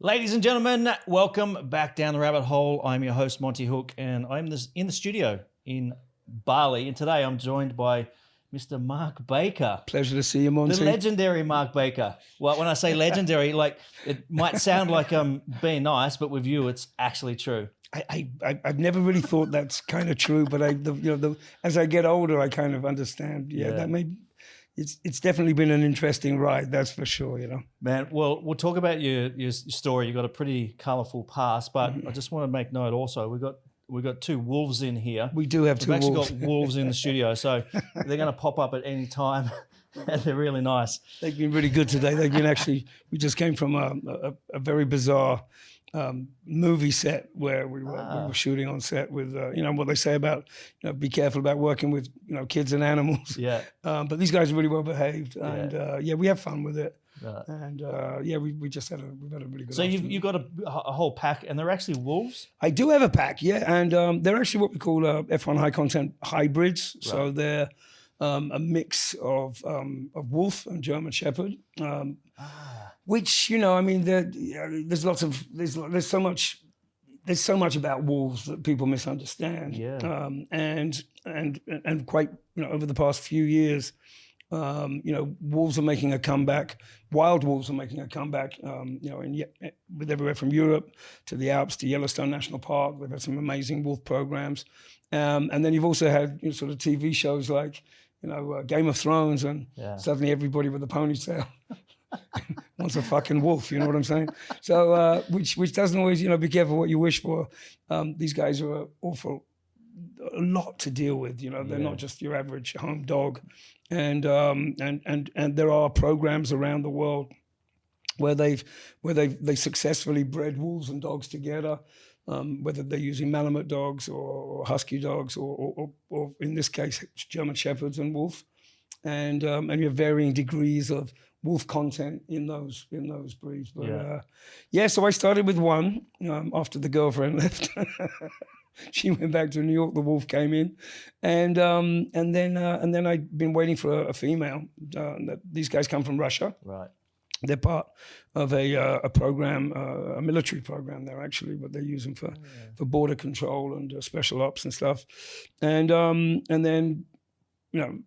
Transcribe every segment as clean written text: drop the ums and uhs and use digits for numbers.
Ladies and gentlemen, welcome back down the rabbit hole. I'm your host, Monty Hook, and I'm in the studio in Bali. And today I'm joined by Mr. Mark Baker. Pleasure to see you, Monty. The legendary Mark Baker. Well, when I say legendary, like it might sound like I'm being nice, but with you, it's actually true. I've never really thought that's kind of true, but as I get older, I kind of understand. Yeah. That may. It's definitely been an interesting ride, that's for sure, you know. Man, well, we'll talk about your story. You've got a pretty colourful past, but I just want to make note also, we've got two wolves in here. We do have two wolves. We've actually got wolves in the studio, so they're going to pop up at any time, and they're really nice. They've been really good today. They've been actually, we just came from a very bizarre movie set where we were shooting on set with, you know, what they say about, you know, be careful about working with, you know, kids and animals. Yeah. But these guys are really well behaved, and we have fun with it. Right. And we just had we've had a really good. So you've got a whole pack, and they're actually wolves. I do have a pack, yeah, and they're actually what we call F1 high content hybrids. Right. So they're a mix of wolf and German Shepherd. Which, you know, I mean, there's so much about wolves that people misunderstand. Yeah. And quite, you know, over the past few years, you know, wolves are making a comeback. Wild wolves are making a comeback. You know, with everywhere from Europe to the Alps to Yellowstone National Park. We've had some amazing wolf programs, and then you've also had, you know, sort of TV shows like, you know, Game of Thrones, and suddenly everybody with a ponytail wants a fucking wolf, you know what I'm saying? So, which doesn't always, you know, be careful what you wish for. These guys are a lot to deal with, you know. They're not just your average home dog, and there are programs around the world where they successfully bred wolves and dogs together, whether they're using Malamute dogs or Husky dogs or in this case German Shepherds and wolf, and you have varying degrees of wolf content in those breeds. But so I started with one after the girlfriend left. She went back to New York. The wolf came in, and then I'd been waiting for a female. These guys come from Russia. Right. They're part of a program, a military program there actually, but they're using for border control and special ops and stuff. And then, you know,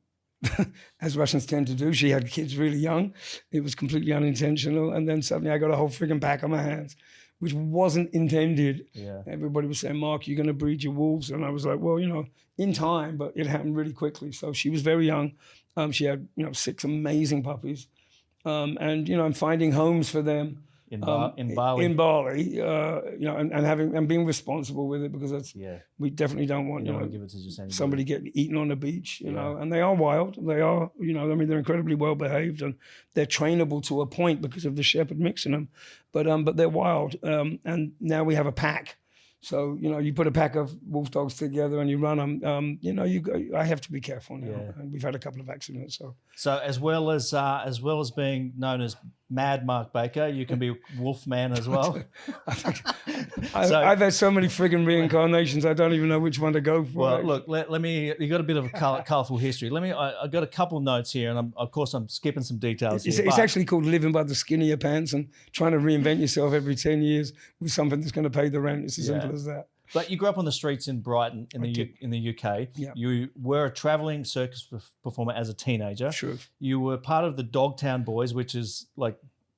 as Russians tend to do, she had kids really young. It was completely unintentional. And then suddenly I got a whole friggin' pack on my hands, which wasn't intended. Yeah. Everybody was saying, Mark, you're going to breed your wolves. And I was like, well, you know, in time, but it happened really quickly. So she was very young. She had, you know, 6 amazing puppies. And, you know, I'm finding homes for them. In Bali. In Bali, you know, and being responsible with it, because that's we definitely don't want you know, give it to just somebody getting eaten on the beach, you know. And they are wild. They are, you know, I mean, they're incredibly well behaved, and they're trainable to a point because of the shepherd mixing them. But they're wild. And now we have a pack. So, you know, you put a pack of wolf dogs together and you run them. You know, I have to be careful now. Yeah. And we've had a couple of accidents. So as well as being known as Mad Mark Baker, you can be Wolfman as well. I've had so many friggin' reincarnations. I don't even know which one to go for. Well, look, let me. You got a bit of a colourful history. I got a couple notes here, and of course I'm skipping some details. It's actually called living by the skin of your pants and trying to reinvent yourself every 10 years with something that's going to pay the rent. It's as simple as that. But you grew up on the streets in Brighton in the UK. Yeah. You were a travelling circus performer as a teenager. Sure. You were part of the Dogtown Boys, which is like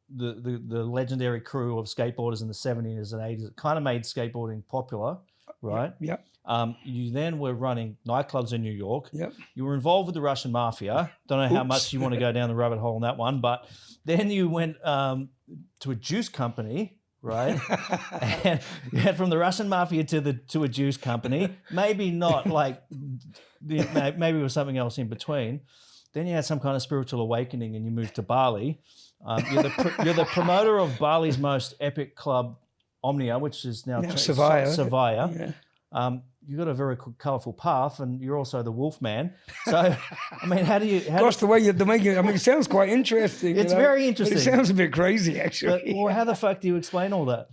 the legendary crew of skateboarders in the 70s and 80s. It kind of made skateboarding popular, right? Yeah. You then were running nightclubs in New York. Yep. You were involved with the Russian mafia. Don't know how much you want to go down the rabbit hole on that one, but then you went to a juice company. Right, and you had from the Russian mafia to a juice company. Maybe not like, maybe it was something else in between. Then you had some kind of spiritual awakening, and you moved to Bali. You're the promoter of Bali's most epic club, Omnia, which is now Savaya. Yeah. You've got a very colourful path, and you're also the Wolfman. So, I mean, how do you... Gosh, the way you make it, I mean, it sounds quite interesting. It's very interesting. But it sounds a bit crazy, actually. But, well, how the fuck do you explain all that?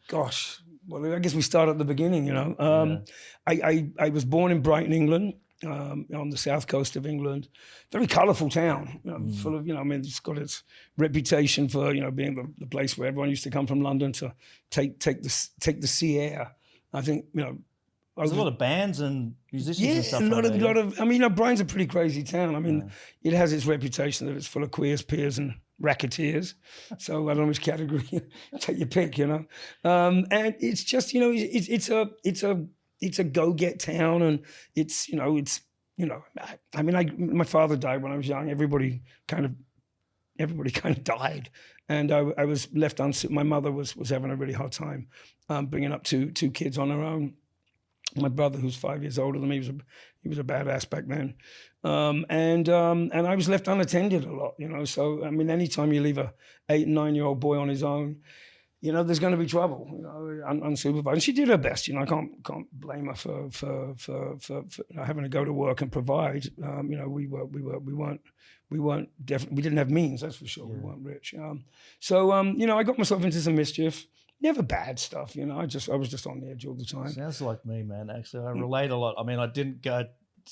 Gosh, well, I guess we start at the beginning, you know. I was born in Brighton, England, on the south coast of England. Very colourful town, full of, I mean, it's got its reputation for, being the place where everyone used to come from London to take the sea air. I think, there's a lot of bands and musicians and stuff. A lot of. I mean, Brighton's a pretty crazy town. I mean, it has its reputation that it's full of queers, peers, and racketeers. So I don't know which category, take your pick, And it's just, it's a go-get town, and it's. I mean, my father died when I was young. Everybody kind of died, and I was left my mother was having a really hard time bringing up two kids on her own. My brother, who's 5 years older than me, he was a badass back then, and I was left unattended a lot, So I mean, anytime you leave a 8 and 9 year old boy on his own, there's going to be trouble, unsupervised. And she did her best, I can't blame her for having to go to work and provide. We didn't have means, that's for sure. Yeah. We weren't rich. I got myself into some mischief. Never bad stuff, I was just on the edge all the time. Sounds like me, man. Actually, I relate a lot. I mean, I didn't go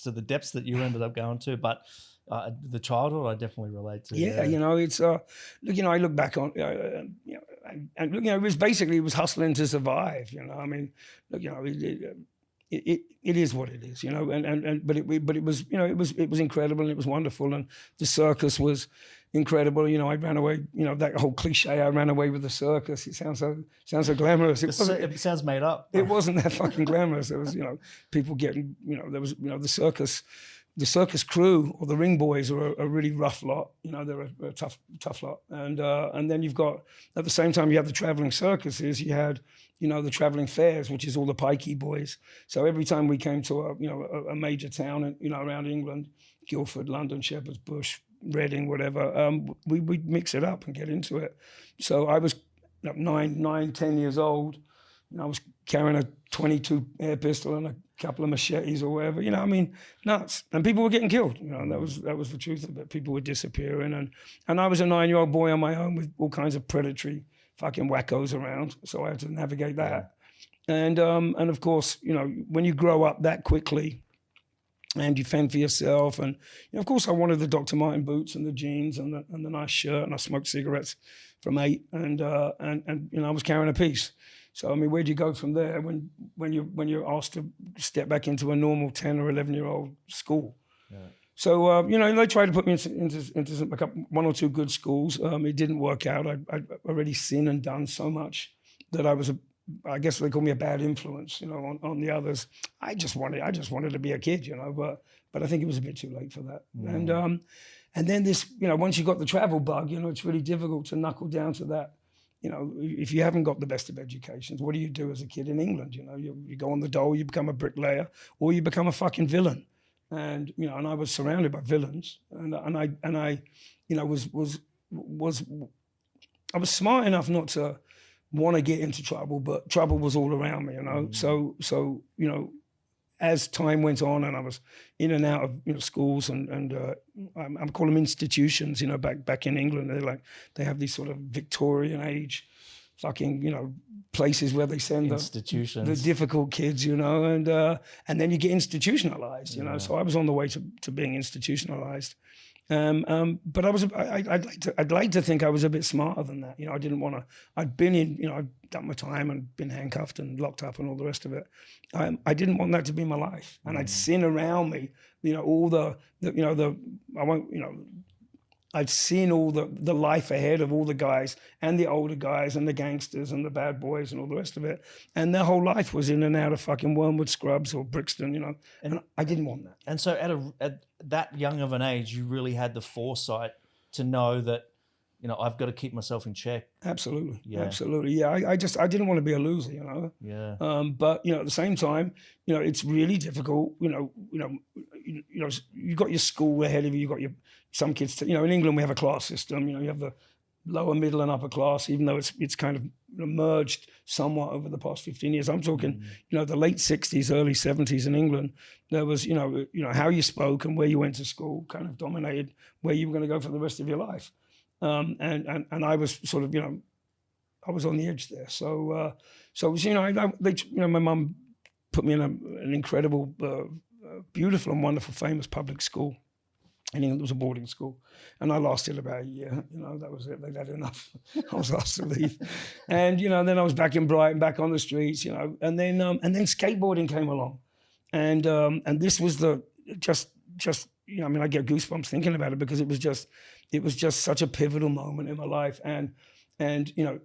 to the depths that you ended up going to, but the childhood I definitely relate to. Yeah, it's look, I look back on, and look, it was hustling to survive. I mean, look, it is what it is, but it was, it was incredible and it was wonderful, and the circus was incredible. I ran away, that whole cliche, I ran away with the circus. It sounds so glamorous. It sounds made up. It wasn't that fucking glamorous. There was, people getting, there was, the circus crew or the ring boys are a really rough lot. They're a tough lot. And then you've got, at the same time, you have the traveling circuses. You had, the traveling fairs, which is all the pikey boys. So every time we came to a major town, around England, Guildford, London, Shepherd's Bush, Reading, whatever, we'd mix it up and get into it. So I was 10 years old, and I was carrying a 22 air pistol and a couple of machetes or whatever, I mean, nuts. And people were getting killed, and that was the truth of it. People were disappearing, and I was a 9-year-old boy on my own with all kinds of predatory fucking wackos around, so I had to navigate that. And of course, when you grow up that quickly, and you fend for yourself, and of course I wanted the Dr. Martin boots and the jeans and the nice shirt, and I smoked cigarettes from 8, and I was carrying a piece. So I mean, where do you go from there when you're asked to step back into a normal 10 or 11-year-old school? Yeah. So they tried to put me into one or two good schools. It didn't work out. I'd already seen and done so much that I guess they call me a bad influence, on the others. I just wanted to be a kid, but I think it was a bit too late for that. Mm. And then this, once you got the travel bug, it's really difficult to knuckle down to that. If you haven't got the best of educations, what do you do as a kid in England? You go on the dole, you become a bricklayer, or you become a fucking villain. And and I was surrounded by villains, and I was smart enough not to want to get into trouble, but trouble was all around me, So as time went on, and I was in and out of schools, and I call them institutions, back in England, they have these sort of Victorian age fucking places where they send the difficult kids, and then you get institutionalized, So I was on the way to being institutionalized. But I'd like to think I was a bit smarter than that. I didn't want to, I'd been in, I'd done my time and been handcuffed and locked up and all the rest of it. I didn't want that to be my life. And I'd seen around me, all I'd seen all the life ahead of all the guys and the older guys and the gangsters and the bad boys and all the rest of it. And their whole life was in and out of fucking Wormwood Scrubs or Brixton, and I didn't want that. And so at that young of an age, you really had the foresight to know that, I've got to keep myself in check. Absolutely. Yeah. Absolutely. Yeah. I didn't want to be a loser, Yeah. But, at the same time, it's really difficult, you got your school ahead of you, you got some kids, in England we have a class system, you have the lower, middle and upper class, even though it's kind of merged somewhat over the past 15 years. I'm talking, the late 60s, early 70s in England, there was, how you spoke and where you went to school kind of dominated where you were going to go for the rest of your life. And I was sort of, I was on the edge there. So it was, my mum put me in an incredible beautiful and wonderful, famous public school. And it was a boarding school, and I lasted about a year. That was it. They'd had enough. I was asked to leave, and then I was back in Brighton, back on the streets. And then skateboarding came along, and this was I get goosebumps thinking about it, because it was just such a pivotal moment in my life. And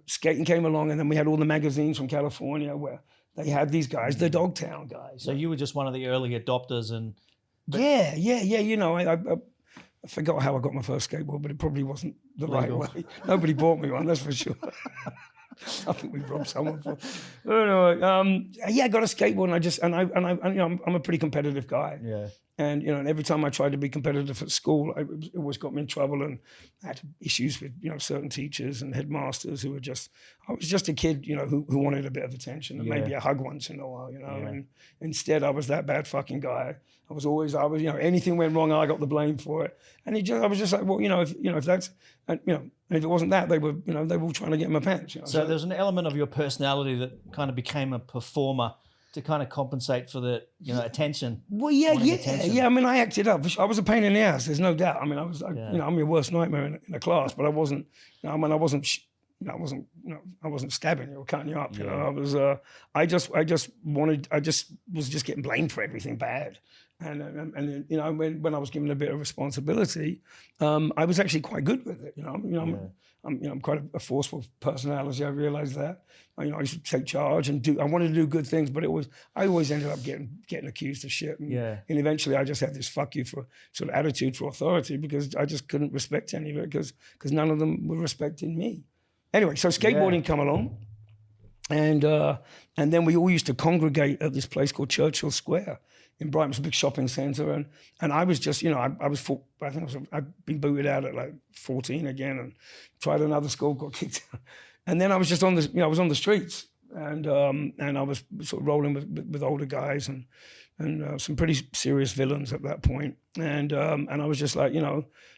skating came along, and then we had all the magazines from California where they had these guys, the Dogtown guys. So you were just one of the early adopters, and I forgot how I got my first skateboard, but it probably wasn't the right way. Nobody bought me one, that's for sure. I think we robbed someone for. I got a skateboard, and I'm a pretty competitive guy. Yeah. And and every time I tried to be competitive at school, it always got me in trouble, and I had issues with certain teachers and headmasters who were I was just a kid, who wanted a bit of attention and maybe a hug once in a while, And instead, I was that bad fucking guy. I was anything went wrong, I got the blame for it. And I was just like, well, if that's, if it wasn't that, they were all trying to get in my pants. So there's an element of your personality that kind of became a performer to kind of compensate for the attention. Well, yeah. I mean, I acted up. I was a pain in the ass. There's no doubt. I mean, I'm your worst nightmare in a class, but I wasn't. I wasn't stabbing you or cutting you up. I was. I just was getting blamed for everything bad. And when I was given a bit of responsibility, I was actually quite good with it. I'm quite a forceful personality. I realized that. I used to take charge and I wanted to do good things, but I always ended up getting accused of shit. And eventually, I just had this fuck you for sort of attitude for authority, because I just couldn't respect any of it, because none of them were respecting me. Anyway, so skateboarding come along, and then we all used to congregate at this place called Churchill Square in Brighton. It was a big shopping centre, and I was just, I'd been booted out at like 14 again, and tried another school, got kicked out, and then I was just on the, I was on the streets, and I was sort of rolling with older guys and some pretty serious villains at that point, and I was just like,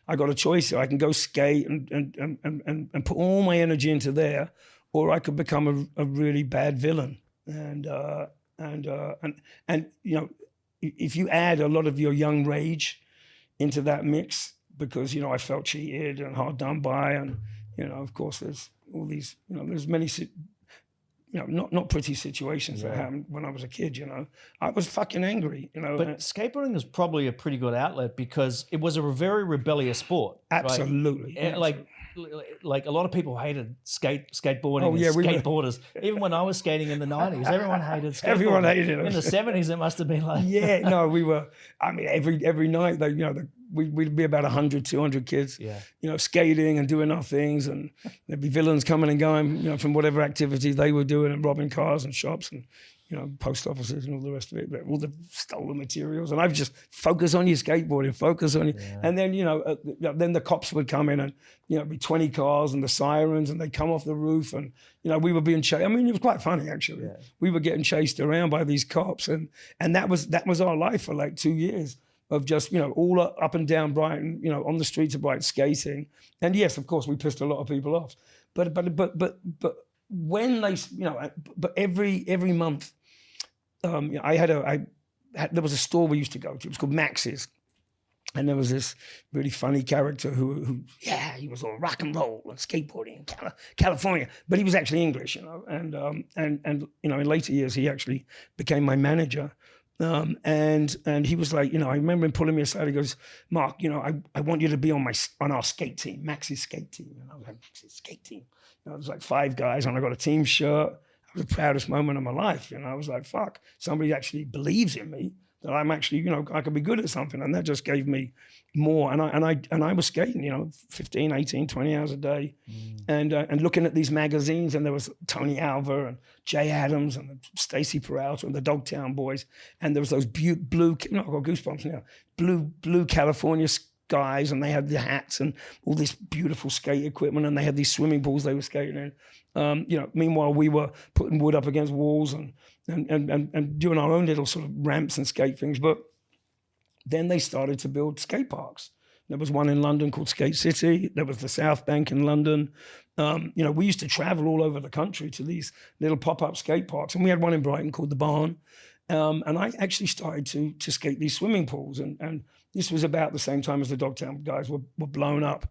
I got a choice here. I can go skate and put all my energy into there, or I could become a really bad villain, and if you add a lot of your young rage into that mix, because I felt cheated and hard done by, and of course there's all these, there's many not pretty situations that happened when I was a kid. I was fucking angry. But skateboarding is probably a pretty good outlet, because it was a very rebellious sport. Absolutely. Right? Like a lot of people hated skateboarding and skateboarders. Even when I was skating in the 90s, everyone hated skateboarding. Everyone hated it. In the 70s, it must have been like... we were... I mean, every night, we'd be about 100, 200 kids, skating and doing our things, and there'd be villains coming and going, from whatever activities they were doing, and robbing cars and shops and, post offices and all the rest of it, all the stolen materials. And I'd just focus on your skateboarding, focus on you. And then, then the cops would come in, and, be 20 cars and the sirens, and they'd come off the roof, and, we were being chased. I mean, it was quite funny, actually. Yeah. We were getting chased around by these cops, and that was our life for like 2 years. Of just, all up and down Brighton, on the streets of Brighton, skating. And yes, of course, we pissed a lot of people off. But when they, but every month, there was a store we used to go to. It was called Max's. And there was this really funny character who he was all rock and roll and skateboarding in California, but he was actually English, And in later years, he actually became my manager. And he was like, I remember him pulling me aside. He goes, Mark, I want you to be on our skate team, Max's skate team. And I was like, Max's skate team. It was like 5 guys, and I got a team shirt. It was the proudest moment of my life. I was like, fuck, somebody actually believes in me, that I'm actually, I could be good at something. And that just gave me more. And I was skating, 15, 18, 20 hours a day. And looking at these magazines, and there was Tony Alva and Jay Adams and Stacy Peralta and the Dogtown Boys. And there was those blue, I've got goosebumps now, blue California guys, and they had the hats and all this beautiful skate equipment, and they had these swimming pools they were skating in. Meanwhile, we were putting wood up against walls and doing our own little sort of ramps and skate things. But then they started to build skate parks. There was one in London called Skate City. There was the South Bank in London. We used to travel all over the country to these little pop-up skate parks. And we had one in Brighton called The Barn. And I actually started to skate these swimming pools. And this was about the same time as the Dogtown guys were blown up.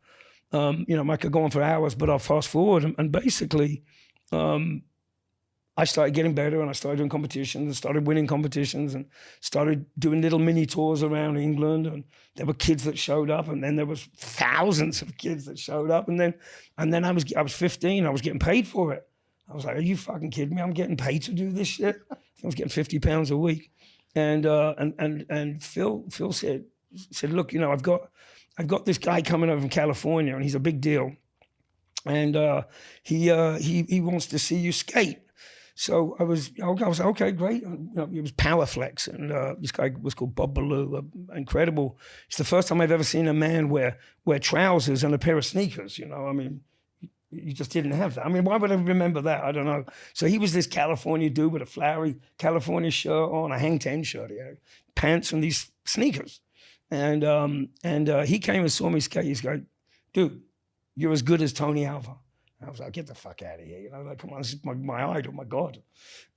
You know, I could go on for hours, but I'll fast forward. And basically, I started getting better, and I started doing competitions and started winning competitions and started doing little mini tours around England. And there were kids that showed up, and then there was thousands of kids that showed up. And then I was 15. I was getting paid for it. I was like, "Are you fucking kidding me? I'm getting paid to do this shit." I was getting £50 a week. And Phil said, "Look, you know, I've got this guy coming over from California, and he's a big deal, and he wants to see you skate." So I was like, okay, great. You know, it was Powerflex, and this guy was called Bob Ballou, incredible. It's the first time I've ever seen a man wear trousers and a pair of sneakers. You know, I mean, you just didn't have that. I mean, why would I remember that? I don't know. So he was this California dude with a flowery California shirt on, a Hang 10 shirt, he had pants and these sneakers. And he came and saw me skate. He's like, "Dude, you're as good as Tony Alva." I was like, "Get the fuck out of here." You know, like, come on, this is my idol, my God.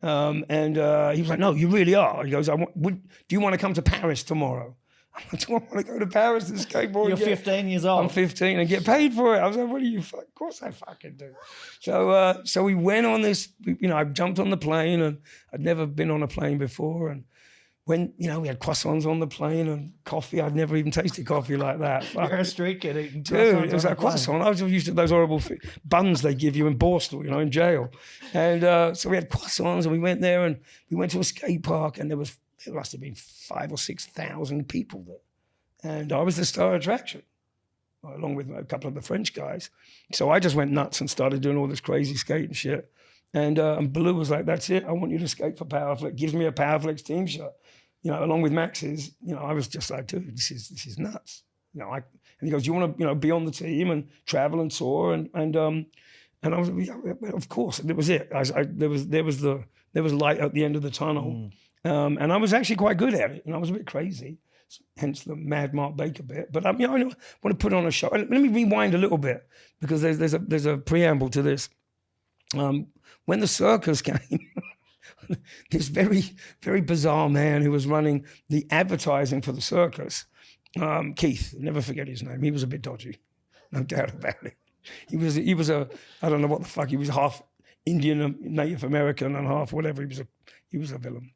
He was like, "No, you really are." He goes, "Do you want to come to Paris tomorrow?" I'm like, "Do I want to go to Paris to skateboard?" You're 15 years old. I'm 15 and get paid for it. I was like, "What are you? Of course I fucking do." So we went on this, you know, I jumped on the plane, and I'd never been on a plane before. And when, you know, we had croissants on the plane and coffee. I'd never even tasted coffee like that. You're a street kid eating Dude, it was like croissant. I was used to those horrible buns they give you in Borstal, you know, in jail. And so we had croissants, and we went there, and we went to a skate park, and there must have been 5,000 or 6,000 people there. And I was the star attraction, along with a couple of the French guys. So I just went nuts and started doing all this crazy skating shit. And Ballou was like, "That's it. I want you to skate for Powerflex." Gives me a Powerflex team shirt, you know, along with Max's. You know, I was just like, "Dude, this is nuts." You know, and he goes, "Do you want to, you know, be on the team and travel and tour?" And I was, yeah, of course, it was it. There was light at the end of the tunnel, and I was actually quite good at it, and I was a bit crazy, hence the Mad Mark Baker bit. But you know, I want to put on a show. Let me rewind a little bit, because there's a preamble to this. When the circus came, this very, very bizarre man who was running the advertising for the circus, Keith, never forget his name. He was a bit dodgy, no doubt about it. He was a I don't know what the fuck. He was half Indian, Native American, and half whatever. He was a villain.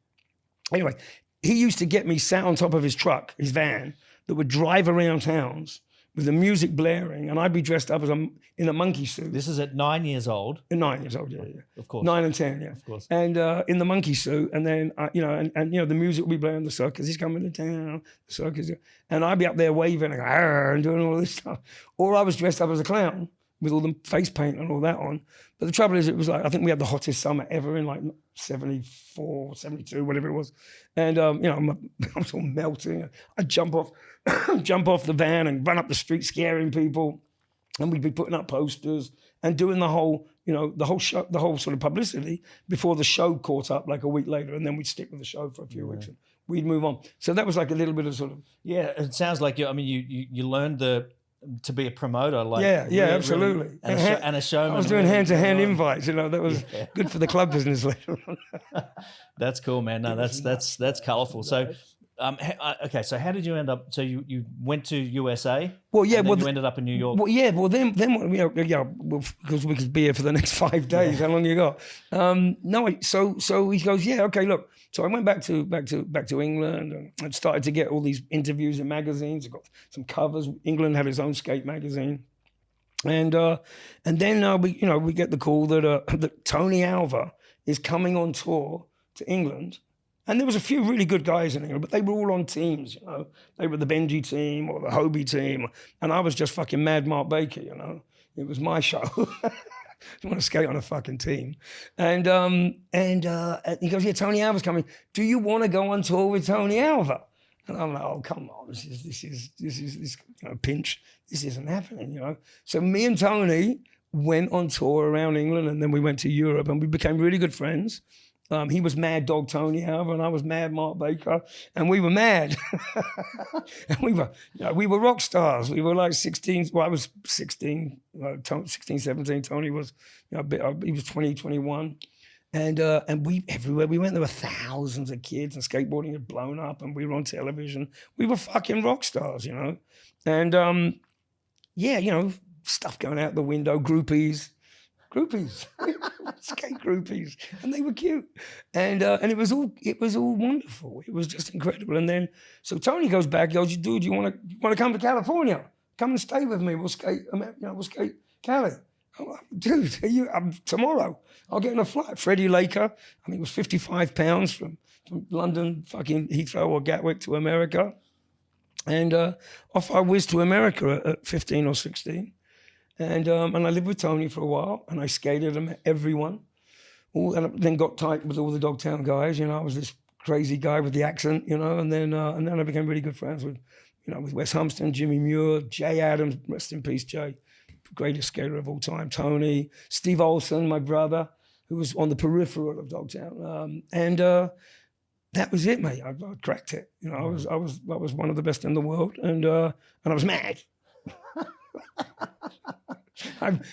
Anyway, he used to get me sat on top of his truck, his van, that would drive around towns with the music blaring, and I'd be dressed up in a monkey suit. This is at 9 years old. 9 years old, yeah. Of course. 9 and 10, yeah. Of course. And in the monkey suit, and then you know, and you know, the music would be blaring. The circus is coming to town. The circus, and I'd be up there waving and doing all this stuff. Or I was dressed up as a clown with all the face paint and all that on. But the trouble is, it was like, I think we had the hottest summer ever in like 74, 72, whatever it was. And you know, I'm sort of melting. I'd jump off the van and run up the street scaring people. And we'd be putting up posters and doing the whole, you know, the whole show, the whole sort of publicity before the show caught up like a week later. And then we'd stick with the show for a few weeks and we'd move on. So that was like a little bit of sort of... Yeah, it sounds like you learned to be a promoter. Like really, absolutely. Really, and a showman. I was doing hand-to-hand invites, you know, that was good for the club business later on. That's cool, man. No, that's colourful. So... okay, so how did you end up? So you went to USA. Well, yeah. Well, you ended up in New York. Well, yeah. Well, then, because we could be here for the next 5 days. How long you got? No. So he goes, yeah. Okay, look. So I went back to England and started to get all these interviews in magazines. I got some covers. England had its own skate magazine, and then we get the call that Tony Alva is coming on tour to England. And there was a few really good guys in England, but they were all on teams, you know. They were the Benji team or the Hobie team. And I was just fucking Mad Mark Baker, you know. It was my show. I want to skate on a fucking team. And he goes, yeah, Tony Alva's coming. Do you want to go on tour with Tony Alva? And I'm like, oh, come on. This is you know, pinch. This isn't happening, you know. So me and Tony went on tour around England, and then we went to Europe, and we became really good friends. He was Mad Dog Tony Alva, and I was Mad Mark Baker, and we were mad. And we were rock stars. We were like 16. Well, I was 16, 16, 17. Tony was, he was 20, 21. And we everywhere we went, there were thousands of kids, and skateboarding had blown up, and we were on television. We were fucking rock stars, you know. And yeah, you know, stuff going out the window, groupies, skate groupies, and they were cute, and it was all wonderful. It was just incredible. And then so Tony goes back, goes, dude, you want to come to California? Come and stay with me. We'll skate, we'll skate Cali. I'm like, dude, tomorrow I'll get on a flight. Freddie Laker, I think it was 55 pounds from London, fucking Heathrow or Gatwick to America. And off I whizzed to America at 15 or 16. And I lived with Tony for a while, and I skated and met everyone. And I then got tight with all the Dogtown guys. You know, I was this crazy guy with the accent, you know, and then I became really good friends with, you know, with Wes Humpston, Jimmy Muir, Jay Adams, rest in peace, Jay. Greatest skater of all time, Tony, Steve Olson, my brother, who was on the peripheral of Dogtown, and that was it, mate. I cracked it. You know, I was one of the best in the world, and I was mad.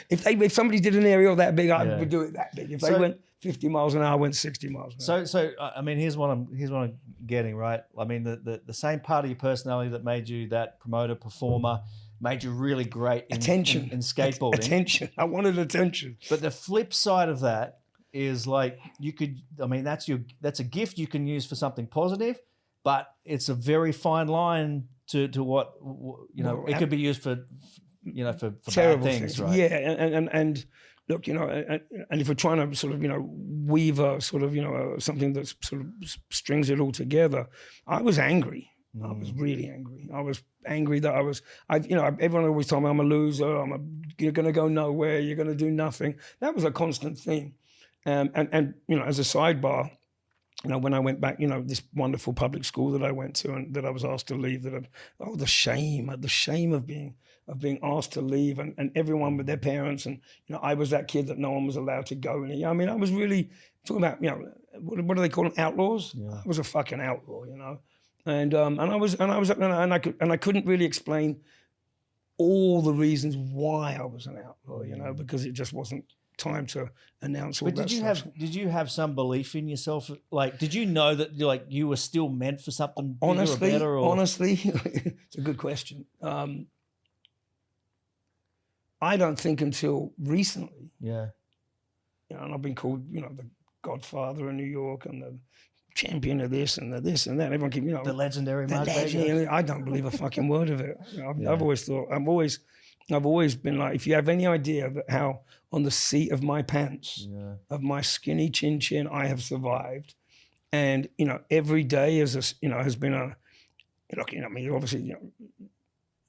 If somebody did an aerial that big, I would do it that big. If they went 50 miles an hour, I went 60 miles an hour. So I mean, here's what I'm getting, right. I mean, the same part of your personality that made you that promoter, performer, made you really great in skateboarding. Attention. I wanted attention. But the flip side of that is like that's a gift you can use for something positive, but it's a very fine line to what it could be used for terrible bad things, right? Yeah, and look, you know, and if we're trying to sort of, you know, weave a sort of, you know, something that sort of strings it all together, I was angry. I was really angry. I was angry that everyone always told me I'm a loser. You're going to go nowhere. You're going to do nothing. That was a constant theme. And you know, as a sidebar, you know, when I went back, you know, this wonderful public school that I went to and that I was asked to leave, the shame of being asked to leave, and everyone with their parents, and you know, I was that kid that no one was allowed to go. And I mean, I was really talking about, you know, what do they call them, outlaws? Yeah. I was a fucking outlaw, you know. And I couldn't really explain all the reasons why I was an outlaw, you know, because it just wasn't time to announce all that stuff. Did you have some belief in yourself? Like, did you know that you were still meant for something bigger honestly, or better? Honestly, it's a good question. I don't think until recently. Yeah. You know, and I've been called, you know, the Godfather of New York and the champion of this and this and that. Everyone keep, you know, the legendary Mark Baker. I don't believe a fucking word of it. You know, I've always thought, I've always been like, if you have any idea that how on the seat of my pants, of my skinny chin, I have survived, and you know, every day has been a, look, you know, I mean, obviously, you know,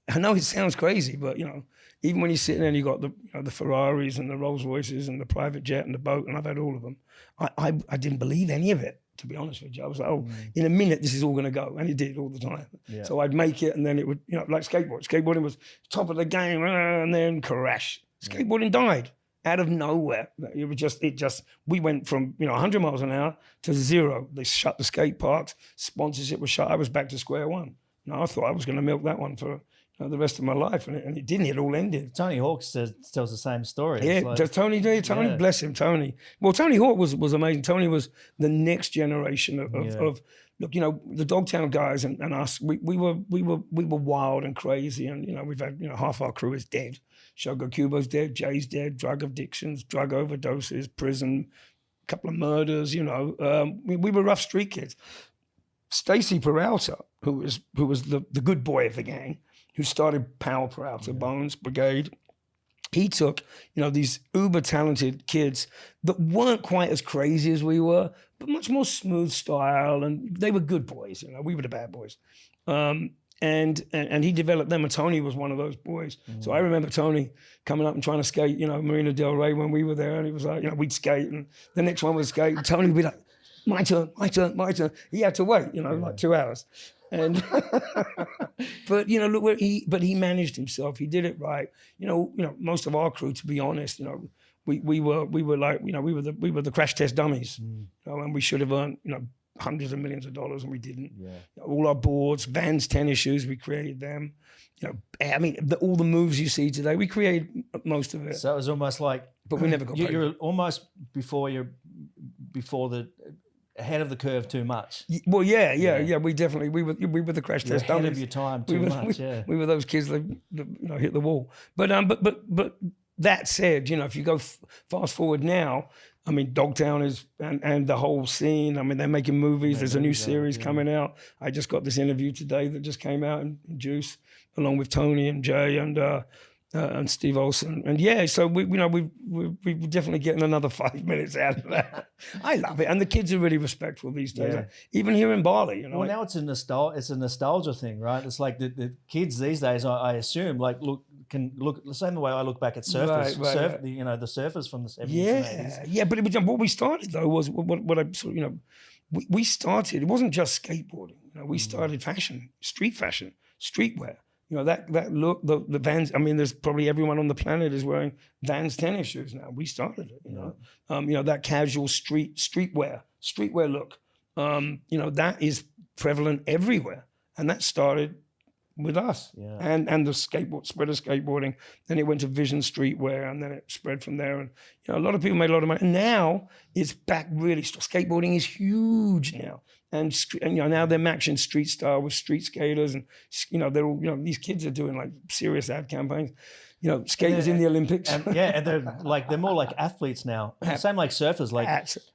I know it sounds crazy, but you know, even when you're sitting there and you got the Ferraris and the Rolls Royces and the private jet and the boat, and I've had all of them, I didn't believe any of it. To be honest with you, I was like, in a minute, this is all going to go. And it did all the time. Yeah. So I'd make it, and then it would, you know, like skateboarding was top of the game, and then crash. Skateboarding died out of nowhere. We went from, you know, 100 miles an hour to 0. They shut the skate parks, sponsorship was shut. I was back to square one. No, I thought I was going to milk that one for the rest of my life, and it didn't. It all ended. Tony Hawk tells the same story. Yeah, Tony, bless him, Tony. Well, Tony Hawk was amazing. Tony was the next generation of look, you know, the Dogtown guys and us. We were wild and crazy, and you know, we've had, you know, half our crew is dead. Shogo Kubo's dead, Jay's dead, drug addictions, drug overdoses, prison, a couple of murders. You know, we were rough street kids. Stacy Peralta, who was the good boy of the gang, who started Power Peralta, Bones Brigade. He took, you know, these uber talented kids that weren't quite as crazy as we were, but much more smooth style, and they were good boys. You know, we were the bad boys, and he developed them. And Tony was one of those boys. So I remember Tony coming up and trying to skate, you know, Marina Del Rey when we were there, and he was like, you know, we'd skate, and the next one would skate. And Tony would be like, my turn. He had to wait, you know, like 2 hours. And but you know, look, he managed himself. He did it right. You know, most of our crew, to be honest, you know, we were like, you know, we were the crash test dummies. You know, and we should have earned, you know, hundreds of millions of dollars, and we didn't. Yeah. You know, all our boards, Vans tennis shoes, we created them. You know, I mean, all the moves you see today, we created most of it. So it was almost like, but we never got paid. You're almost before before the ahead of the curve too much. Well, yeah. We definitely we were the crash test Ahead dummies. of your time too much. We were those kids that hit the wall. But that said, if you go fast forward now, I mean, Dogtown is and the whole scene. I mean, they're making movies. There's a new series coming out. I just got this interview today that just came out in Juice, along with Tony and Jay and Steve Olsen. And so we're definitely getting another 5 minutes out of that. I love it. And the kids are really respectful these days. Yeah. Even here in Bali, Well, now it's a nostalgia thing, right? It's like the kids these days, I assume, like can look the same way I look back at surfers, Right. The surfers from the 70s and 80s. Yeah. But what we started though was what I sort of, we started. It wasn't just skateboarding. We started fashion, street fashion, streetwear. That look, the Vans. I mean, there's probably everyone on the planet is wearing Vans tennis shoes now. We started it. That casual streetwear look. That is prevalent everywhere, and that started with us. Yeah. And the spread of skateboarding. Then it went to Vision Streetwear, and then it spread from there. And a lot of people made a lot of money. And now it's back really. Skateboarding is huge now. And now they're matching street style with street skaters, and they're all these kids are doing like serious ad campaigns. Skaters in the Olympics. And they're more like athletes now. Same like surfers. Like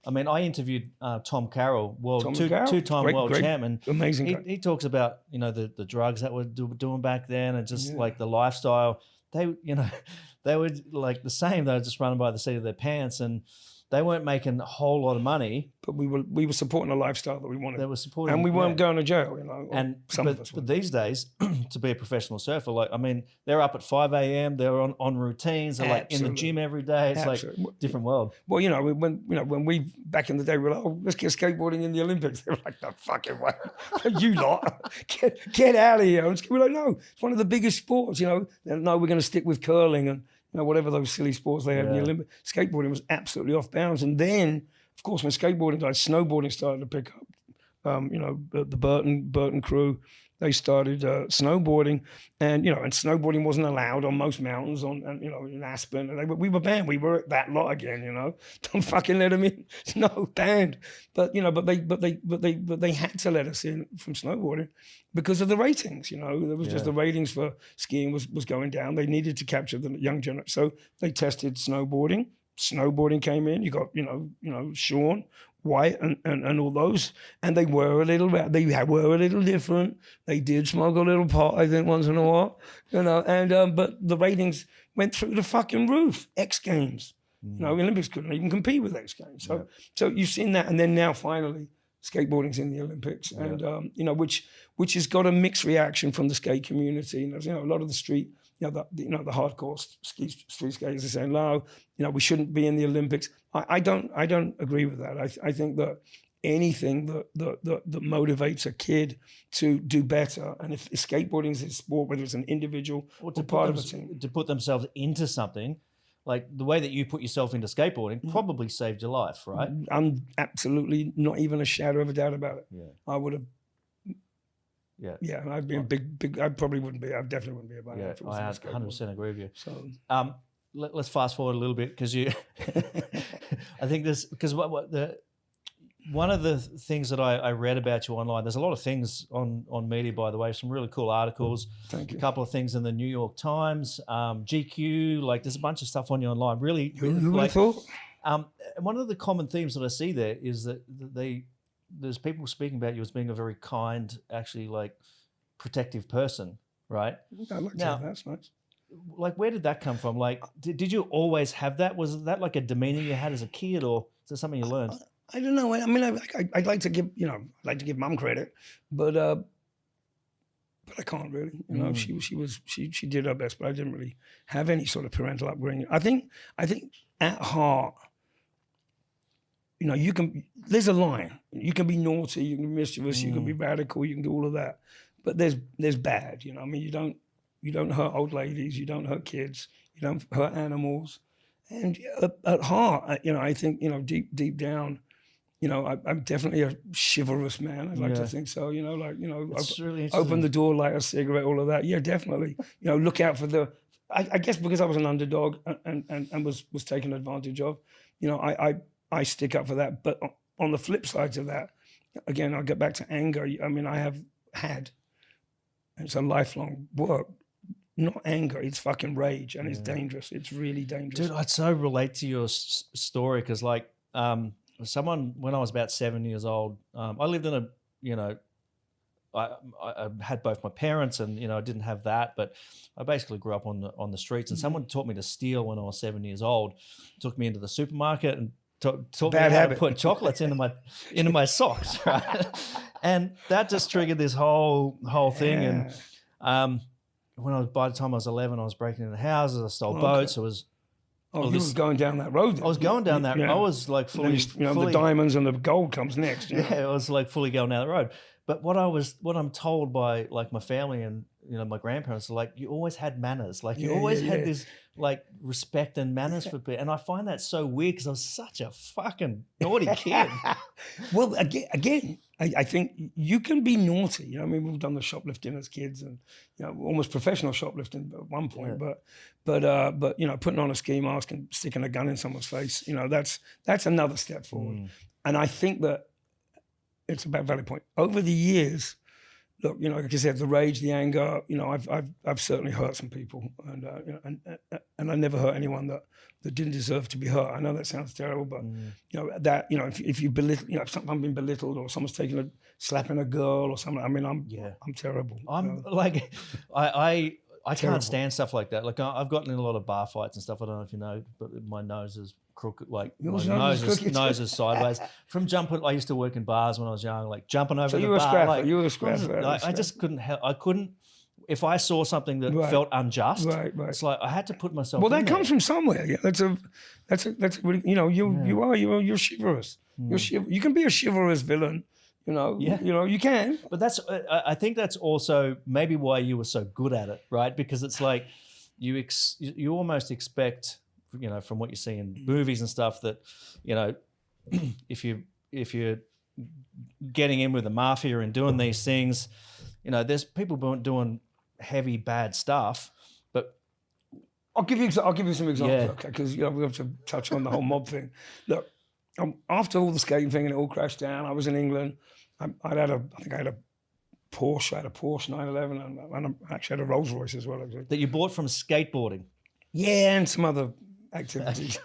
I mean, I interviewed Tom Carroll, two-time world champ, and amazing. He talks about the drugs that we're doing back then, and just like the lifestyle. They were like the same. They were just running by the seat of their pants, and they weren't making a whole lot of money, but we were supporting a lifestyle that we wanted. They were supporting, and we weren't going to jail. But these days, to be a professional surfer, like I mean, they're up at 5 a.m. They're on routines. They're like in the gym every day. It's like a different world. Well, when we back in the day, we were like, oh, let's get skateboarding in the Olympics. They were like, no fucking way, you lot, get out of here. And we're like, no, it's one of the biggest sports. No, we're going to stick with curling and. Whatever those silly sports they had in the Olympics, skateboarding was absolutely off bounds. And then, of course, when skateboarding died, snowboarding started to pick up. The Burton crew, they started snowboarding, and and snowboarding wasn't allowed on most mountains in Aspen. And we were banned. We were at that lot again. Don't fucking let them in. No, banned. But they had to let us in from snowboarding because of the ratings. There was just the ratings for skiing was going down. They needed to capture the young generation, so they tested snowboarding. Snowboarding came in. You got Sean White and all those, and they were a little different. They did smoke a little pot, I think, once in a while, and but the ratings went through the fucking roof. X Games, Olympics couldn't even compete with X Games. So you've seen that, and then now finally skateboarding's in the Olympics, and which has got a mixed reaction from the skate community. A lot of the street. The hardcore street skaters are saying, no, we shouldn't be in the Olympics. I don't agree with that. I think that anything that motivates a kid to do better, and if skateboarding is a sport, whether it's an individual or part of a team, to put themselves into something, like the way that you put yourself into skateboarding probably saved your life, right? I'm absolutely not even a shadow of a doubt about it. Yeah. I would have. Yeah, I'd be a big. I probably wouldn't be. I definitely wouldn't be about it. Yeah, I 100% agree with you. So, let's fast forward a little bit because I think this because one of the things that I read about you online. There's a lot of things on media, by the way. Some really cool articles. Thank you. A couple of things in the New York Times, GQ. Like there's a bunch of stuff on you online. Really, who would have thought? One of the common themes that I see there is that there's people speaking about you as being a very kind, actually like protective person, right? I like that. That's nice. Like, where did that come from? Like, did you always have that? Was that like a demeanor you had as a kid, or is that something you learned? I don't know. I mean, I'd like to give mum credit, but I can't really. She did her best, but I didn't really have any sort of parental upbringing. I think at heart. There's a line. You can be naughty, you can be mischievous, you can be radical, you can do all of that. But there's bad, I mean, you don't hurt old ladies, you don't hurt kids, you don't hurt animals. And at heart, I think, deep down, I'm definitely a chivalrous man. I'd like to think so, Really open the door, light a cigarette, all of that. Yeah, definitely. Look out for I guess because I was an underdog and was taken advantage of, I stick up for that. But on the flip sides of that, again, I'll get back to anger. I mean, I have had, and it's a lifelong work, not anger, it's fucking rage, and it's dangerous. It's really dangerous. Dude, I'd so relate to your story because, like, someone, when I was about 7 years old, I lived in a, you know, I had both my parents, and, you know, I didn't have that, but I basically grew up on the streets. And someone taught me to steal when I was 7 years old. Took me into the supermarket and taught me how to put chocolates into my socks, right? And that just triggered this whole thing. And by the time I was 11, I was breaking into houses. I stole boats. It was. Oh, you were going down that road then. I was going down that. I was like fully. The diamonds and the gold comes next. Yeah, it was like fully going down the road. But what I'm told by like my family and, you know, my grandparents are like, you always had manners. Like you always had this like respect and manners for people. And I find that so weird because I was such a fucking naughty kid. Well, again, I think you can be naughty. You know, I mean, we've done the shoplifting as kids, and, you know, almost professional shoplifting at one point. But you know, putting on a ski mask and sticking a gun in someone's face, you know, that's another step forward. And I think that it's about valid point. Over the years, look, you know, like I said, the rage, the anger, you know, I've certainly hurt some people, and you know, and I never hurt anyone that didn't deserve to be hurt. I know that sounds terrible, but you know, that, you know, if you belittle, you know, if I'm being belittled or someone's slapping a girl or something, I mean, I'm terrible. I'm like, I can't stand stuff like that. Like I've gotten in a lot of bar fights and stuff. I don't know if you know, but my nose is crooked. Like my nose is sideways from jumping. I used to work in bars when I was young, like jumping over the bar. You were a scrapper. I just couldn't help. I couldn't. If I saw something that felt unjust, it's like I had to put myself. Well, that comes from somewhere. Yeah, that's really, you know, you're chivalrous. You can be a chivalrous villain. You know, you know, you can. But I think that's also maybe why you were so good at it, right? Because it's like you almost expect, you know, from what you see in movies and stuff, that, you know, if you're getting in with the mafia and doing these things, you know, there's people doing heavy bad stuff. But I'll give you some examples, okay? Because, you know, we have to touch on the whole mob thing. Look, after all the skating thing and it all crashed down, I was in England. I think I had a Porsche. I had a Porsche 911, and I actually had a Rolls Royce as well. Actually. That you bought from skateboarding. Yeah, and some other activities.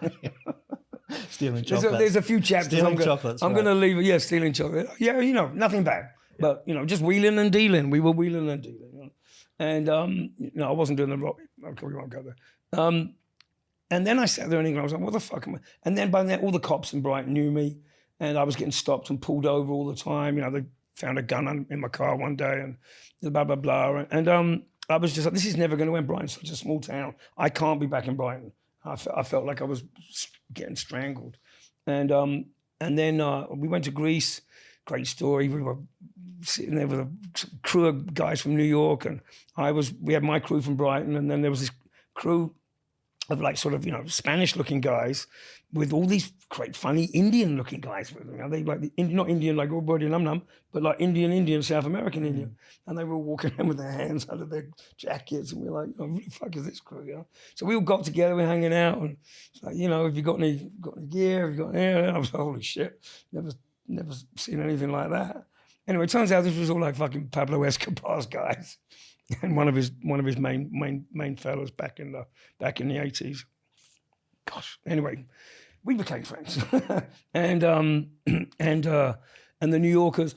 Stealing chocolates. There's a few chapters. Stealing chocolates. I'm going to leave it. Yeah, stealing chocolate. Yeah, you know, nothing bad. Yeah. But, you know, just wheeling and dealing. We were wheeling and dealing. You know? And, you know, I wasn't doing the rock. Okay, we won't go there. And then I sat there in England. I was like, what the fuck am I? And then by then, all the cops in Brighton knew me, and I was getting stopped and pulled over all the time. You know, they found a gun in my car one day, and blah, blah, blah. And I was just like, this is never going to end. Brighton's such a small town. I can't be back in Brighton. I felt like I was getting strangled. And then we went to Greece. Great story. We were sitting there with a crew of guys from New York, and we had my crew from Brighton, and then there was this crew of like sort of, you know, Spanish-looking guys with all these great, funny Indian-looking guys with them. You know, they like not Indian like everybody num-num, but like Indian, South American Indian. And they were walking around with their hands under their jackets, and we were like, oh, who the fuck is this crew? You know? So we all got together, we were hanging out, and it's like, you know, have you got any gear? Have you got any? And I was like, holy shit, never seen anything like that. Anyway, it turns out this was all like fucking Pablo Escobar's guys. And one of his main fellas back in the 80s. Gosh. Anyway, we became friends, and the New Yorkers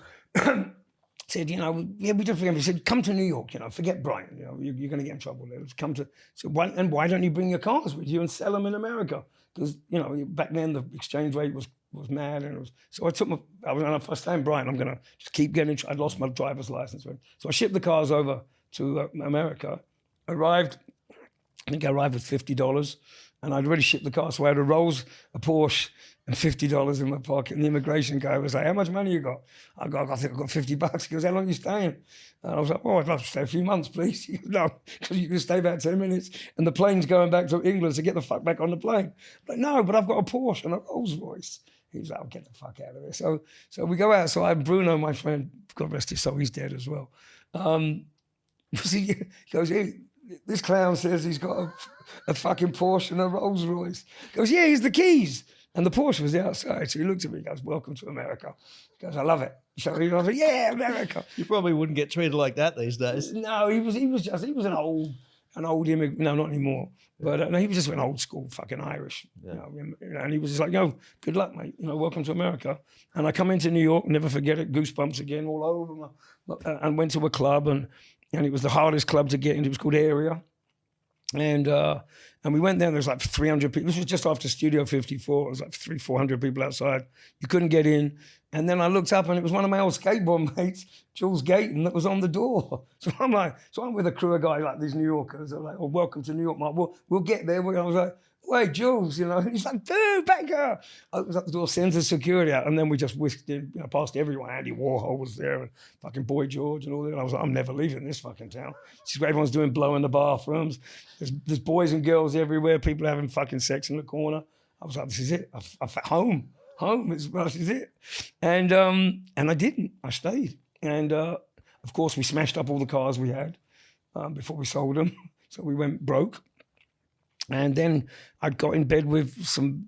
said, you know, yeah, we just he said, come to New York, you know, forget Brighton, you know, you're going to get in trouble there. Come to. So why don't you bring your cars with you and sell them in America? Because, you know, back then the exchange rate was mad, and so I took if I stay in Brighton, I'm going to just keep getting. I'd lost my driver's license, right? So I shipped the cars over to America. I think I arrived with $50, and I'd already shipped the car. So I had a Rolls, a Porsche, and $50 in my pocket. And the immigration guy was like, how much money you got? I think I got $50. He goes, how long are you staying? And I was like, oh, I'd love to stay a few months, please. He goes, no, because you can stay about 10 minutes, and the plane's going back to England, so get the fuck back on the plane. I'm like, no, but I've got a Porsche and a Rolls Royce. He was like, oh, get the fuck out of here. So we go outside. Bruno, my friend, God rest his soul, he's dead as well. He goes, hey, this clown says he's got a fucking Porsche and a Rolls Royce. He goes, yeah, here's the keys. And the Porsche was outside. So he looked at me, he goes, "Welcome to America." He goes, "I love it." So he was like, "Yeah, America." You probably wouldn't get treated like that these days. No, he was an old immigrant. No, not anymore. But no, he was just an old school fucking Irish. Yeah. And he was just like, "Yo, good luck, mate. Welcome to America." And I come into New York, never forget it, goosebumps again all over. And went to a club, and it was the hardest club to get into. It was called Area. And we went there, and there was like 300 people. This was just after Studio 54. It was like 400 people outside. You couldn't get in. And then I looked up, and it was one of my old skateboard mates, Jules Gayton, that was on the door. So I'm with a crew of guys like these New Yorkers. They're like, "Oh, welcome to New York, Mark. We'll get there." I was like, "Wait, Jules," and he's like, "Dude, back up." I was at the door, sends the security out, and then we just whisked in, past everyone. Andy Warhol was there, and fucking Boy George and all that. And I was like, "I'm never leaving this fucking town." Everyone's doing blow in the bathrooms. There's boys and girls everywhere. People having fucking sex in the corner. I was like, "This is it. I'm home. This is it." And I didn't. I stayed. And of course, we smashed up all the cars we had before we sold them. So we went broke. And then I got in bed with some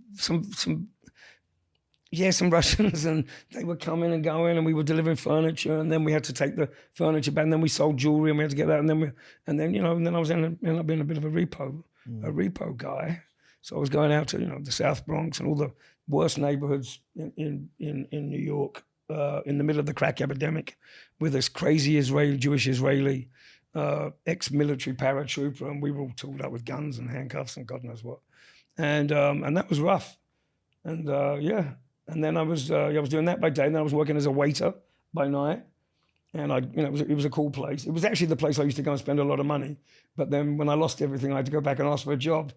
Russians, and they were coming and going, and we were delivering furniture, and then we had to take the furniture back, and then we sold jewelry, and we had to get that, and then I was ended up being a bit of a repo guy. So I was going out to the South Bronx and all the worst neighborhoods in New York, in the middle of the crack epidemic, with this crazy Jewish Israeli ex-military paratrooper, and we were all tooled up with guns and handcuffs and God knows what, and that was rough, and and then I was doing that by day, and then I was working as a waiter by night, and it was a cool place. It was actually the place I used to go and spend a lot of money, but then when I lost everything, I had to go back and ask for a job.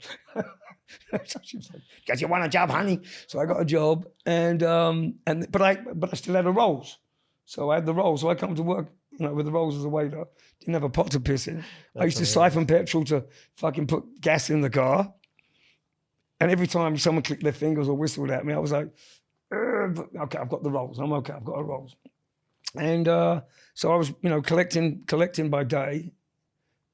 So she was like, "Guess you want a job, honey?" So I got a job, but I still had a Rolls, so I had the Rolls, so I come to work with the Rolls as a waiter. Didn't have a pot to piss in. I used to siphon petrol to fucking put gas in the car. And every time someone clicked their fingers or whistled at me, I was like, "Okay, I've got the Rolls. I'm okay. I've got a Rolls." And so I was, collecting by day,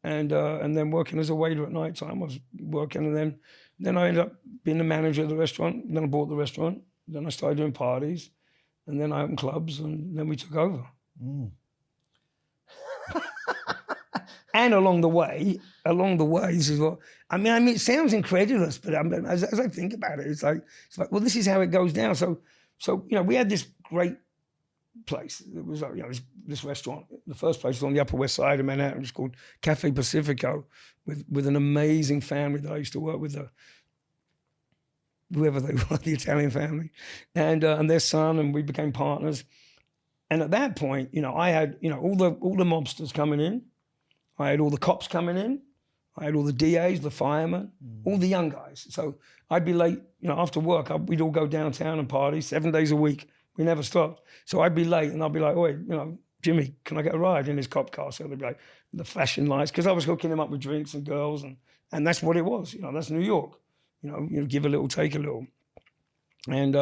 and then working as a waiter at night time. I was working, and then I ended up being the manager of the restaurant. Then I bought the restaurant. Then I started doing parties, and then I opened clubs, and then we took over. Mm. And along the way, this is what I mean. It sounds incredulous, but as I think about it, it's like, well, this is how it goes down. So we had this great place. It was this restaurant. The first place was on the Upper West Side of Manhattan. It was called Cafe Pacifico, with an amazing family that I used to work with, whoever they were, the Italian family, and their son, and we became partners. And at that point, I had all the mobsters coming in. I had all the cops coming in. I had all the DAs, the firemen, all the young guys. So I'd be late, after work, we'd all go downtown and party 7 days a week. We never stopped. So I'd be late, and I'd be like, "Oi, Jimmy, can I get a ride?" in his cop car? So they'd be like, the flashing lights, because I was hooking him up with drinks and girls, and that's what it was. That's New York. Give a little, take a little. And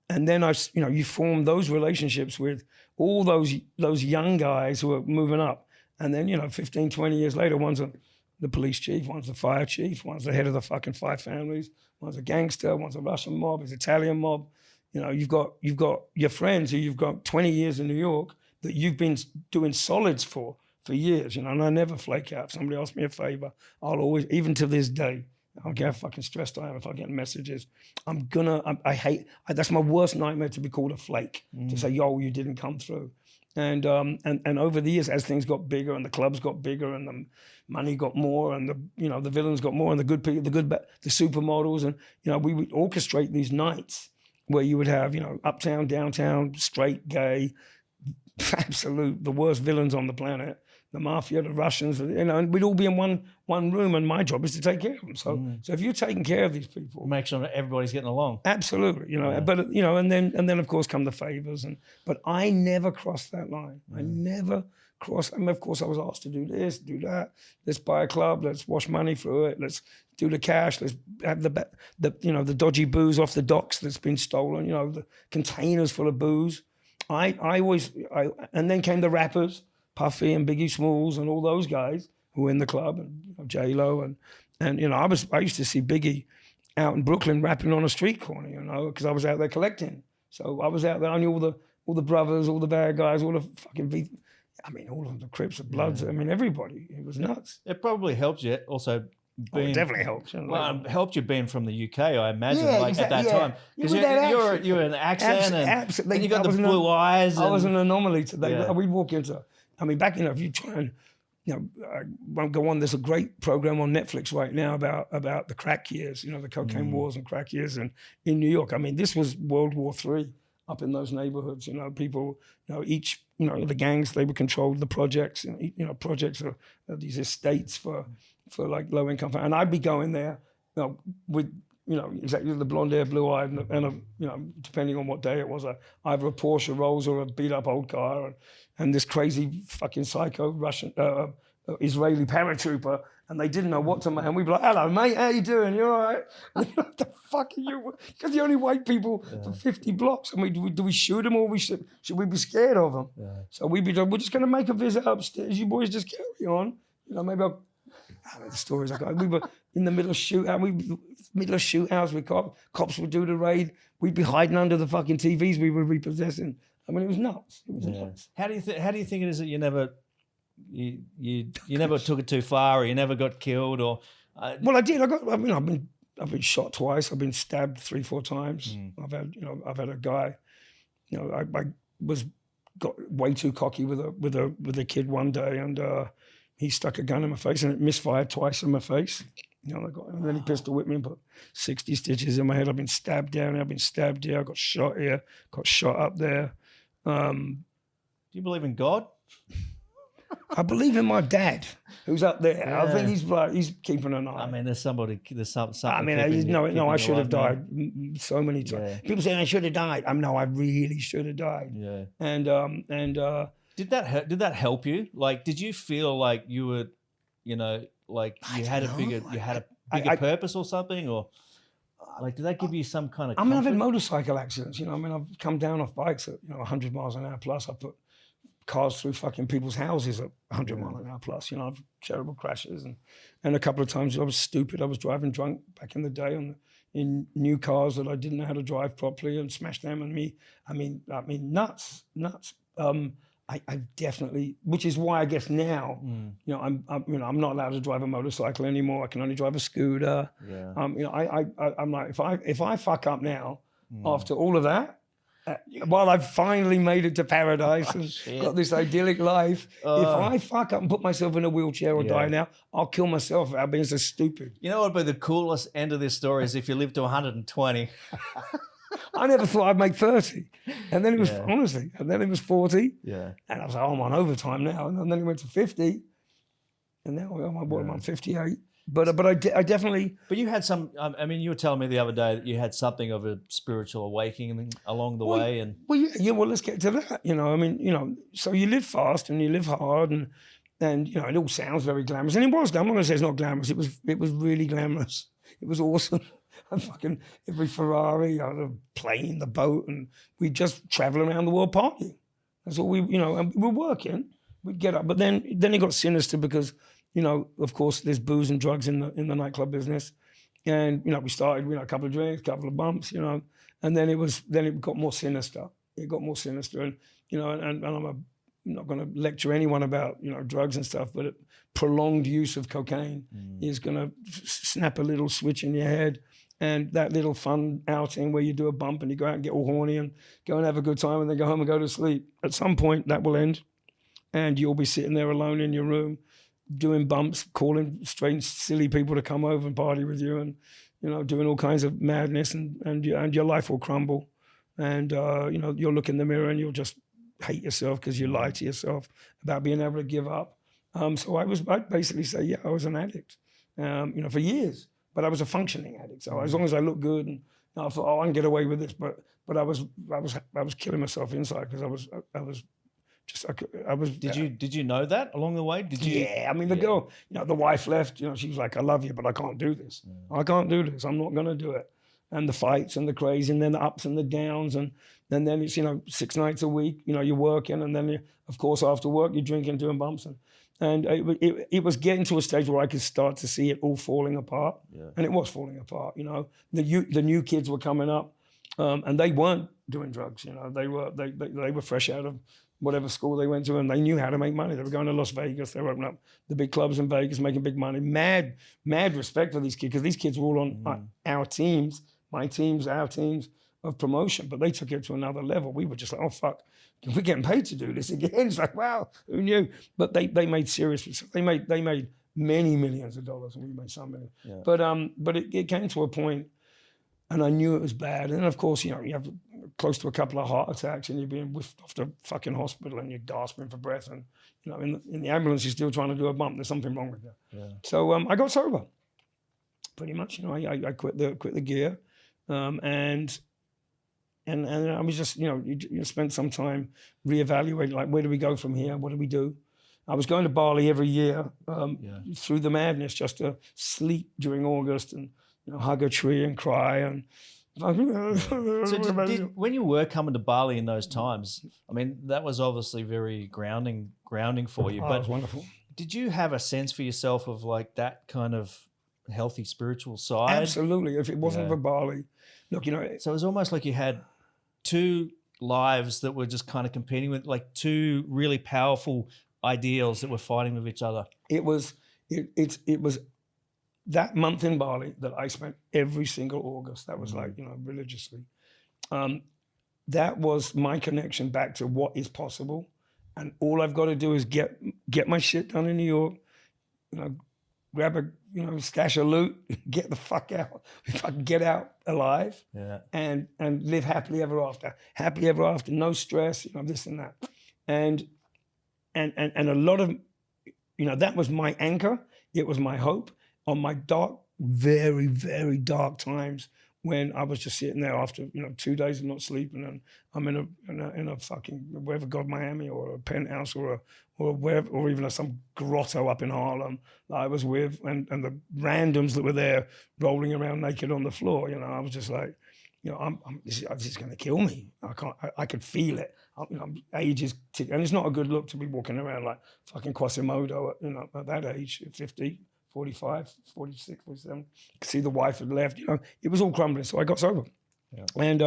then you form those relationships with all those young guys who are moving up. And then, 15, 20 years later, one's the police chief, one's the fire chief, one's the head of the fucking 5 families, one's a gangster, one's a Russian mob, it's Italian mob. You've got your friends who you've got 20 years in New York that you've been doing solids for years, and I never flake out. If somebody asks me a favor, I'll always, even to this day, I don't care how fucking stressed I am if I get messages. That's my worst nightmare, to be called a flake, to say, "Yo, you didn't come through." And over the years, as things got bigger and the clubs got bigger and the money got more and the villains got more and the supermodels, and we would orchestrate these nights where you would have uptown, downtown, straight, gay, absolute the worst villains on the planet, the mafia, the Russians, and we'd all be in one room, and my job is to take care of them. So if you're taking care of these people, make sure that everybody's getting along. Absolutely, But and then of course come the favors, but I never crossed that line. I never crossed. Of course, I was asked to do this, do that. Let's buy a club. Let's wash money through it. Let's do the cash. Let's have the dodgy booze off the docks that's been stolen. The containers full of booze. And then came the rappers, Puffy and Biggie Smalls and all those guys who were in the club, and J-Lo and I used to see Biggie out in Brooklyn rapping on a street corner, you know, because I was out there collecting. So I was out there. I knew all the brothers, all the bad guys, all the fucking I mean, all of them, the Crips, the Bloods. I mean, everybody. It was nuts. It probably helped you also. It definitely helped. You know, well, it helped you being from the UK, I imagine, Yeah, at that time. Because you're an accent and you got the blue eyes. I was an anomaly today. Yeah. We'd walk into, I mean, back, you know, if you try and, you know, I won't go on. There's a great program on Netflix right now about the crack years, you know, the cocaine wars and crack years in New York. I mean, this was World War III up in those neighborhoods. You know, people, you know, each, you know, the gangs, they would control the projects, and, you know, projects are these estates for like low income. And I'd be going there, you know, with, you know, exactly the blonde hair, blue eyed, and a, you know, depending on what day it was, either a Porsche Rolls or a beat up old car, and this crazy fucking psycho Russian, Israeli paratrooper, and they didn't know what to make. And we'd be like, "Hello, mate, how you doing? You all right?" What the fuck are you? Because the only white people for 50 blocks. And do we shoot them, or should we be scared of them? Yeah. So we're just going to make a visit upstairs. You boys just carry on. You know, maybe I'll. The stories I got. We were in the middle of shootouts with cops. Cops would do the raid. We'd be hiding under the fucking TVs we were repossessing. I mean, it was nuts. It was nuts. How do you think it is that you never took it too far, or you never got killed, or? Well, I did. I've been shot twice. I've been stabbed 3-4 times. I've had a guy. You know, I got way too cocky with a kid one day, and he stuck a gun in my face, and it misfired twice in my face. You know, and then he pistol whipped me and put 60 stitches in my head. I've been stabbed down here, I've been stabbed here, I got shot here, got shot up there. Do you believe in God? I believe in my dad, who's up there. Yeah. I think he's keeping an eye. I mean, there's something. I mean, no, I should have died so many times. Yeah. People say I should have died. No, I really should have died. Yeah. And did that help you? Like, did you feel like you were, you know, like you had a bigger purpose or something, or like did that give you some kind of? I mean, I've had motorcycle accidents. You know, I mean, I've come down off bikes at 100 miles an hour plus. I put cars through fucking people's houses at 100 miles an hour plus. You know, I've terrible crashes, and a couple of times I was stupid. I was driving drunk back in the day in new cars that I didn't know how to drive properly and smashed them and me. I mean, nuts. I definitely, which is why I guess now, you know, I'm not allowed to drive a motorcycle anymore. I can only drive a scooter. Yeah. You know, I'm like, if I fuck up now, after all of that, while I've finally made it to paradise and got this idyllic life, if I fuck up and put myself in a wheelchair or die now, I'll kill myself out being so stupid. You know what would be the coolest end of this story is if you live to 120. I never thought I'd make 30. And then it was, honestly, and then it was 40. Yeah. And I was like, oh, I'm on overtime now. And then it went to 50. And now I'm on 58. But I definitely... But you had some, I mean, you were telling me the other day that you had something of a spiritual awakening along the way. And well, let's get to that. You know, I mean, you know, so you live fast and you live hard and you know, it all sounds very glamorous. And it was, I'm not going to say it's not glamorous. It was really glamorous. It was awesome. And fucking every Ferrari, the plane, the boat, and we'd just travel around the world partying. That's all and we were working. We'd get up, but then it got sinister because, you know, of course, there's booze and drugs in the nightclub business, and you know, we started with a couple of drinks, a couple of bumps, you know, and then it got more sinister. It got more sinister, and you know, and I'm not going to lecture anyone about, you know, drugs and stuff, but prolonged use of cocaine is going to snap a little switch in your head. And that little fun outing where you do a bump and you go out and get all horny and go and have a good time and then go home and go to sleep. At some point, that will end. And you'll be sitting there alone in your room doing bumps, calling strange, silly people to come over and party with you and, you know, doing all kinds of madness and your life will crumble. And, you know, you'll look in the mirror and you'll just hate yourself because you lied to yourself about being able to give up. So I'd basically say, I was an addict, you know, for years. But I was a functioning addict, so as long as I looked good, and I thought, I can get away with this. But I was killing myself inside because I was. Did you know that along the way? Did you? Yeah, I mean the girl, you know, the wife left. You know, she was like, "I love you, but I can't do this. I can't do this. I'm not gonna do it." And the fights and the crazy, and then the ups and the downs, and then it's, you know, 6 nights a week. You know, you're working, and then of course after work you're drinking, doing bumps, And it was getting to a stage where I could start to see it all falling apart. Yeah. And it was falling apart, you know. The new kids were coming up, and they weren't doing drugs, you know. They were fresh out of whatever school they went to, and they knew how to make money. They were going to Las Vegas. They were opening up the big clubs in Vegas, making big money. Mad respect for these kids, because these kids were all on our teams, my teams, our teams of promotion. But they took it to another level. We were just like, oh, fuck, we're getting paid to do this again. It's like, wow, who knew? But they made serious, they made many millions of dollars, and we made some million. Yeah. But it came to a point, and I knew it was bad. And of course, you know, you have close to a couple of heart attacks, and you're being whiffed off the fucking hospital, and you're gasping for breath, and you know, in the ambulance, you're still trying to do a bump. There's something wrong with you. Yeah. So I got sober, pretty much. You know, I quit the gear, and I was just, you know, you spent some time reevaluating, like, where do we go from here? What do we do? I was going to Bali every year through the madness, just to sleep during August and, you know, hug a tree and cry. And so when you were coming to Bali in those times, I mean, that was obviously very grounding for you. But it was wonderful. Did you have a sense for yourself of like that kind of healthy spiritual side? Absolutely. If it wasn't for Bali, look, you know. So it was almost like you had two lives that were just kind of competing with, like, two really powerful ideals that were fighting with each other. It was that month in Bali that I spent every single August. That was like, you know, religiously. That was my connection back to what is possible, and all I've got to do is get my shit done in New York. You know, grab a, you know, stash of loot, get the fuck out. If I can get out alive, and live happily ever after. Happily ever after, no stress, you know, this and that. And a lot of, you know, that was my anchor. It was my hope on my dark, very, very dark times, when I was just sitting there after, you know, 2 days of not sleeping, and I'm in a fucking, wherever, God, Miami, or a penthouse, or wherever, or even some grotto up in Harlem that I was with, and the randoms that were there rolling around naked on the floor. You know, I was just like, you know, this is going to kill me. I could feel it. You know, age is ticking, and it's not a good look to be walking around like fucking Quasimodo, you know, at that age, at 50. 45, 46, 47. See, the wife had left, you know, it was all crumbling. So I got sober. Yeah. And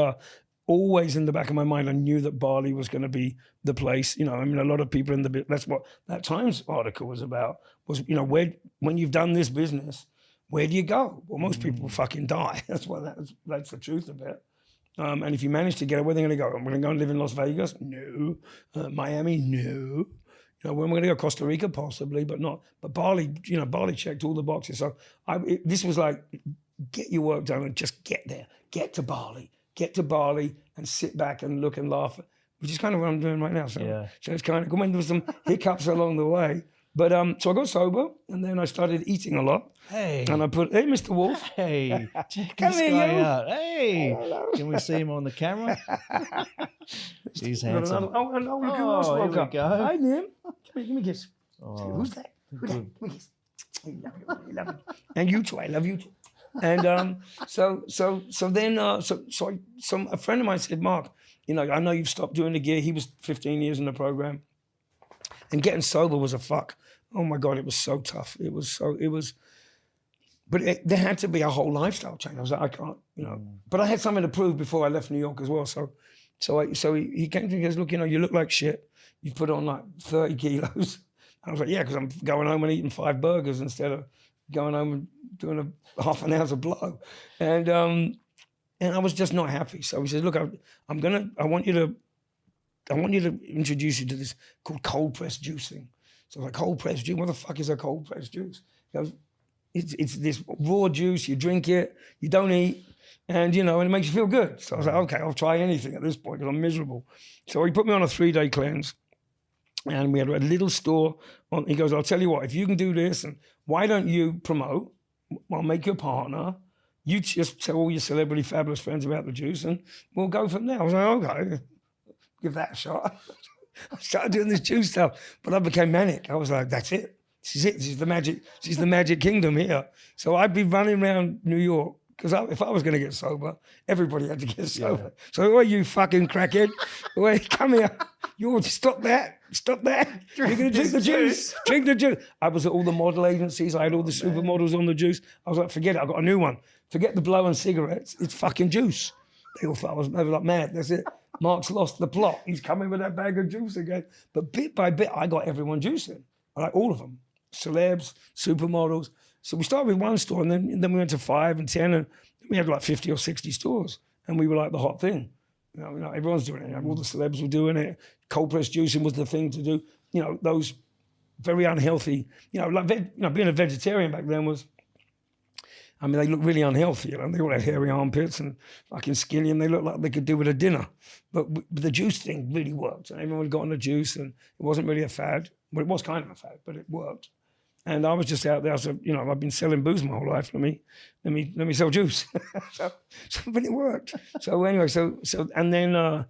always in the back of my mind, I knew that Bali was going to be the place. You know, I mean, a lot of people that's what that Times article was about, was, you know, when you've done this business, where do you go? Well, most people fucking die. That's the truth of it. And if you manage to get it, where are they going to go? I'm going to go and live in Las Vegas? No. Miami? No. You know, when we're going to go to Costa Rica, possibly, but not. But Bali, you know, Bali checked all the boxes. So this was like, get your work done and just get there. Get to Bali and sit back and look and laugh, which is kind of what I'm doing right now. So, so it's kind of good. When there was some hiccups along the way. But so I got sober, and then I started eating a lot. Hey. And I put, hey, Mr. Wolf. Hey, check this guy out. Hey. Can we see him on the camera? He's handsome. Oh, here we go. Hi, Nim. Give me a kiss. Oh, who's that? Who's that? Give me a kiss. I love you. And you too. I love you too. And so a friend of mine said, Mark, you know, I know you've stopped doing the gear. He was 15 years in the program, and getting sober was a fuck. Oh my God, it was so tough. But there had to be a whole lifestyle change. I was like, I can't, you know. But I had something to prove before I left New York as well. So he came to me and goes, look, you know, you look like shit. You've put on like 30 kilos. I was like, yeah, because I'm going home and eating 5 burgers instead of going home and doing a half an hour's of blow. And I was just not happy. So he said, look, I want you to introduce you to this called cold pressed juicing. So I was like, cold pressed juice? What the fuck is a cold pressed juice? He goes, it's this raw juice, you drink it, you don't eat, and you know, and it makes you feel good. So I was like, okay, I'll try anything at this point because I'm miserable. So he put me on a 3-day cleanse, and we had a little store. He goes, I'll tell you what, if you can do this, and why don't you promote? I'll make you a partner. You just tell all your celebrity fabulous friends about the juice, and we'll go from there. I was like, okay, give that a shot. I started doing this juice stuff, but I became manic. I was like, that's it. This is it. This is the magic kingdom here. So I'd be running around New York, because if I was going to get sober, everybody had to get sober. Yeah. So, oh, you fucking crackhead, wait, come here. You stop that. You're going to drink the juice. Drink the juice. I was at all the model agencies. I had all the supermodels on the juice. I was like, forget it. I got a new one. Forget the blow and cigarettes. It's fucking juice. They all thought they were like, mad. That's it. Mark's lost the plot. He's coming with that bag of juice again. But bit by bit, I got everyone juicing. Like all of them. Celebs, supermodels. So we started with one store, and then we went to 5 and 10, and we had like 50 or 60 stores, and we were like the hot thing. You know, everyone's doing it. All the celebs were doing it. Cold press juicing was the thing to do. You know, those very unhealthy. You know, like being a vegetarian back then was. I mean, they looked really unhealthy. You know, they all had hairy armpits and fucking skinny, and they looked like they could do with a dinner. But the juice thing really worked, and everyone got on the juice, and it wasn't really a fad. Well, it was kind of a fad, but it worked. And I was just out there. So, you know, I've been selling booze my whole life. Let me sell juice. But it worked. So anyway, and then I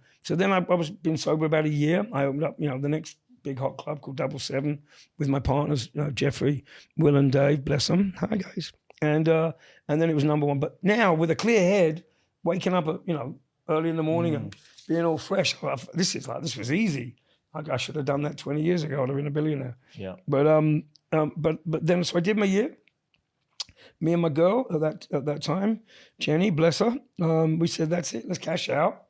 was been sober about a year. I opened up, you know, the next big hot club called Double Seven with my partners, Jeffrey, Will, and Dave. Bless them. Hi guys. And then it was number one. But now with a clear head, waking up at, you know, early in the morning and being all fresh. This was easy. I should have done that 20 years ago. I'd have been a billionaire. Yeah. But then, so I did my year. Me and my girl at that time, Jenny, bless her, we said, that's it, let's cash out.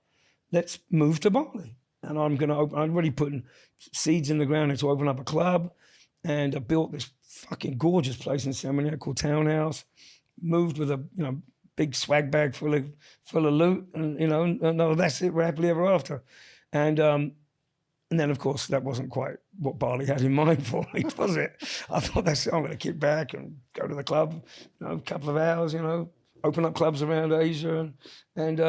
Let's move to Bali. And I'm already putting seeds in the ground to open up a club. And I built this fucking gorgeous place in Seminole called Townhouse. Moved with a, you know, big swag bag full of loot. And, you know, and that's it, we're happily ever after. And then, of course, that wasn't quite what Bali had in mind for me, was it? I thought, that's it, I'm going to kick back and go to the club, you know, a couple of hours, you know, open up clubs around Asia. And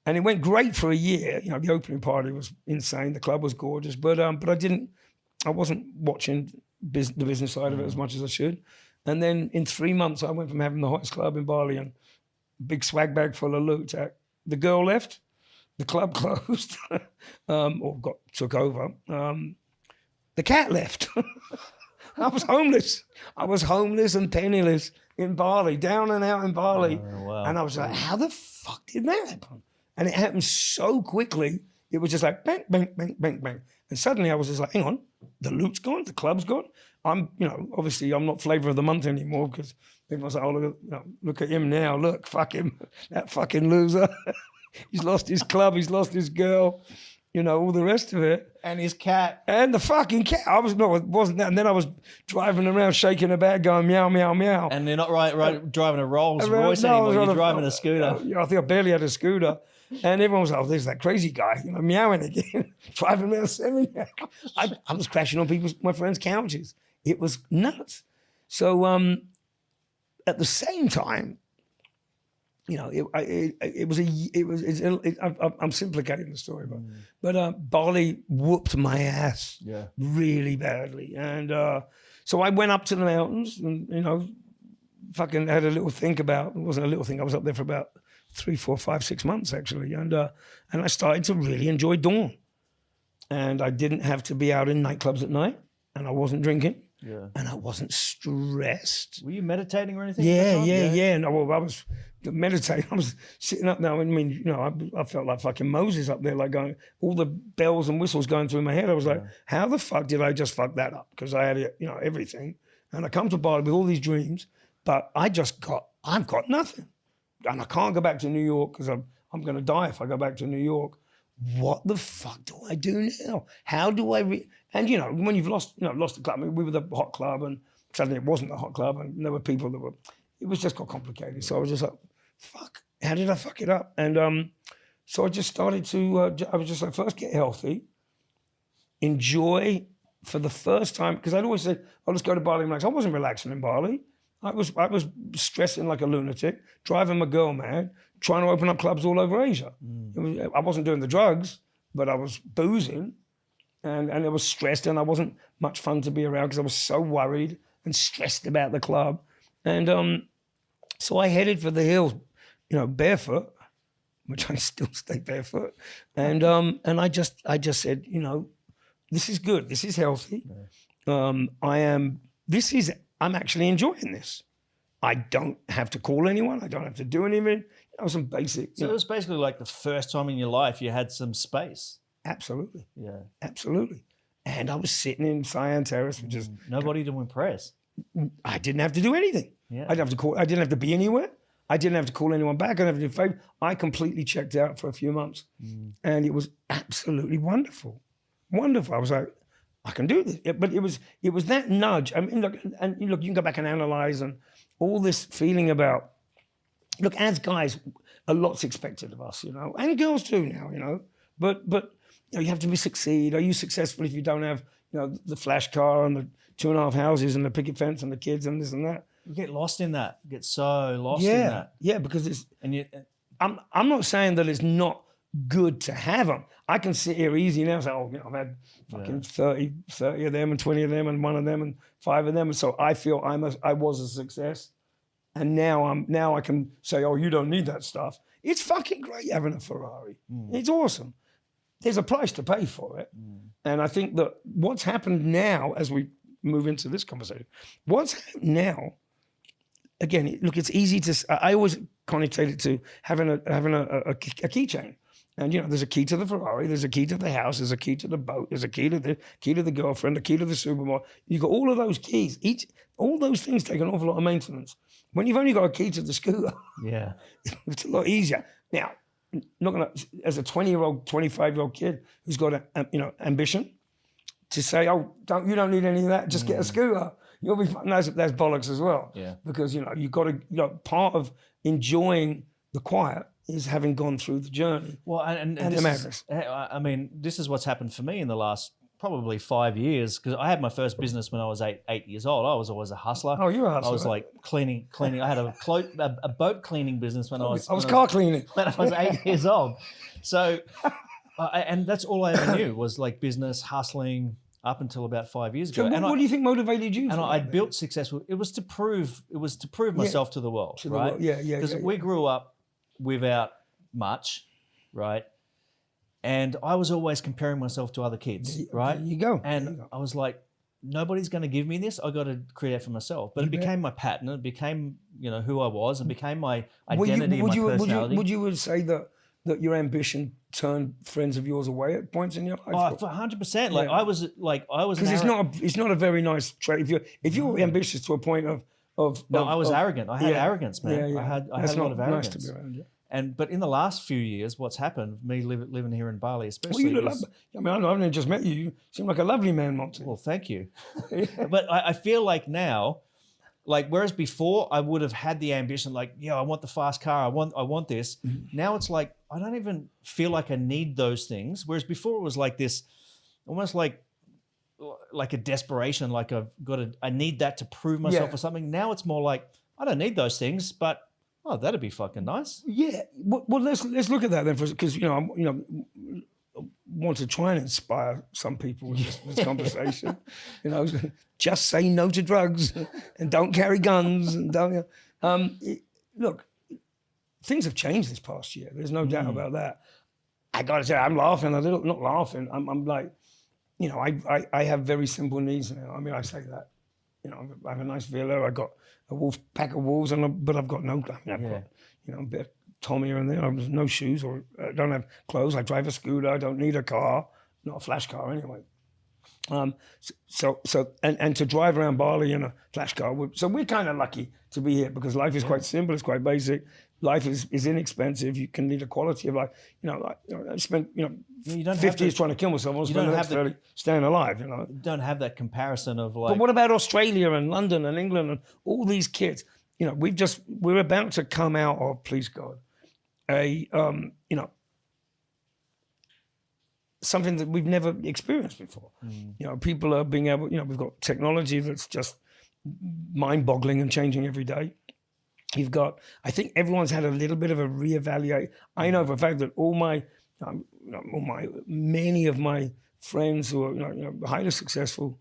it went great for a year. You know, the opening party was insane. The club was gorgeous. But I wasn't watching the business side of it as much as I should. And then in 3 months, I went from having the hottest club in Bali and big swag bag full of loot. The girl left. The club closed, or took over. The cat left. I was homeless. I was homeless and penniless in Bali, down and out in Bali. Oh, wow. And I was like, how the fuck did that happen? And it happened so quickly. It was just like bang, bang, bang, bang, bang. And suddenly I was just like, hang on, the loot's gone, the club's gone. I'm, you know, obviously I'm not flavor of the month anymore because everyone's like, oh, look at him now. Look, fuck him, that fucking loser. He's lost his club, he's lost his girl, you know, all the rest of it. And his cat. And the fucking cat. It wasn't that. And then I was driving around shaking a bag going meow, meow, meow. And they're not driving a Rolls Royce anymore, you're driving a scooter. I think I barely had a scooter. And everyone was like, oh, there's that crazy guy, you know, meowing again, driving around Seminole. I was crashing on my friends' couches. It was nuts. So at the same time, you know, I'm simplificating the story, but Bali whooped my ass really badly. And so I went up to the mountains and, you know, fucking had a little think about, it wasn't a little thing, I was up there for about 3, 4, 5, 6 months actually. And I started to really enjoy dawn. And I didn't have to be out in nightclubs at night, and I wasn't drinking. Yeah. And I wasn't stressed. Were you meditating or anything? Yeah. No, well, I was meditating. I was sitting up now. I mean, you know, I felt like fucking Moses up there, like going, all the bells and whistles going through my head. I was like, how the fuck did I just fuck that up? Because I had, you know, everything. And I come to Bali with all these dreams, but I've got nothing. And I can't go back to New York because I'm going to die if I go back to New York. What the fuck do I do now? How do I and you know, when you've lost the club, I mean, we were the hot club and suddenly it wasn't the hot club and there were people that were, it was just got complicated. So I was just like, fuck, how did I fuck it up? And so I just started to, I was just like, first get healthy, enjoy for the first time, because I'd always say, oh, let's go to Bali and relax. I wasn't relaxing in Bali. I was stressing like a lunatic, driving my girl mad, trying to open up clubs all over Asia. I wasn't doing the drugs, but I was boozing and I was stressed and I wasn't much fun to be around because I was so worried and stressed about the club. And so I headed for the hills, you know, barefoot, which I still stay barefoot. And I just said, you know, this is good. This is healthy. I'm actually enjoying this. I don't have to call anyone. I don't have to do anything. Some basic. So it was basically like the first time in your life you had some space. Absolutely. Yeah. Absolutely. And I was sitting in Cyan Terrace, which is Nobody to impress. I didn't have to do anything. Yeah. I didn't have to be anywhere. I didn't have to call anyone back. I didn't have to do favors. I completely checked out for a few months. And it was absolutely wonderful. Wonderful. I was like, I can do this. But it was that nudge. I mean, look, you can go back and analyze and all this feeling about, look, as guys, a lot's expected of us, and girls too now, but you have to succeed. Are you successful if you don't have, the flash car and the 2.5 houses and the picket fence and the kids and this and that? You get lost in that. You get so lost in that. Yeah, because it's. And I'm not saying that it's not good to have them. I can sit here easy now and say, I've had fucking 30 of them and 20 of them and 1 of them and 5 of them, and so I feel I was a success, and now I can say, you don't need that stuff. It's fucking great having a Ferrari. It's awesome. There's a price to pay for it, and I think that what's happened now as we move into this conversation, what's happened now. Again, look, it's easy to. I always connotate it to having a keychain, and there's a key to the Ferrari, there's a key to the house, there's a key to the boat, there's a key to the girlfriend, a key to the supermarket. You got all of those keys. All those things take an awful lot of maintenance. When you've only got a key to the scooter, it's a lot easier. Now, not gonna, as a 20-year-old, 25-year-old kid who's got ambition, to say, you don't need any of that, just get a scooter. You'll be fine. That's bollocks as well. Yeah. Because you've got to. Part of enjoying the quiet is having gone through the journey. Well, and the madness. This is what's happened for me in the last probably 5 years, because I had my first business when I was eight years old. I was always a hustler. Oh, you're a hustler. I was like cleaning. I had a boat cleaning business when I was car cleaning when I was 8 years old. So, and that's all I ever knew was like business, hustling. Up until about 5 years ago. So what do you think motivated you? And I built successful. It was to prove myself to the world, right? Yeah. Because we grew up without much, right? And I was always comparing myself to other kids, right? There you go. And I was like, nobody's going to give me this. I got to create it for myself. But it became my pattern. It became, who I was, and became my identity, my personality. Would you say that your ambition turned friends of yours away at points in your life? Oh, for 100%. Like I was because it's not a very nice trait. If you're ambitious to a point of I was arrogant. I had arrogance, man. Yeah. I had a lot of arrogance. Nice to be around, But in the last few years, what's happened, me living here in Bali especially. I've just met you. You seem like a lovely man, Monty. Well, thank you. But I feel like now, whereas before I would have had the ambition, I want the fast car, I want this. Now it's like I don't even feel like I need those things. Whereas before it was like this, almost like a desperation, like I need that to prove myself or something. Now it's more like I don't need those things, but that'd be fucking nice. Yeah. Well, let's look at that then, because want to try and inspire some people with this conversation. Just say no to drugs and don't carry guns and don't. Look, things have changed this past year. There's no doubt about that. I got to say, I'm laughing a little. Not laughing. I'm like, I have very simple needs now. I mean, I say that. I have a nice villa. I got a pack of wolves, but I've got no. I've got a bit of Tommy here and there. I have no shoes, or I don't have clothes. I drive a scooter. I don't need a car, not a flash car anyway. So to drive around Bali in a flash car. So we're kind of lucky to be here because life is quite simple. It's quite basic. Life is inexpensive. You can lead a quality of life. I spent 50 years trying to kill myself. I'll spend the next 30 staying alive. You don't have that comparison of But what about Australia and London and England and all these kids? We're about to come out of, please God, something that we've never experienced before. People are being able, we've got technology that's just mind-boggling and changing every day. You've got, I think everyone's had a little bit of a reevaluate. I know for a fact that many of my friends who are highly successful,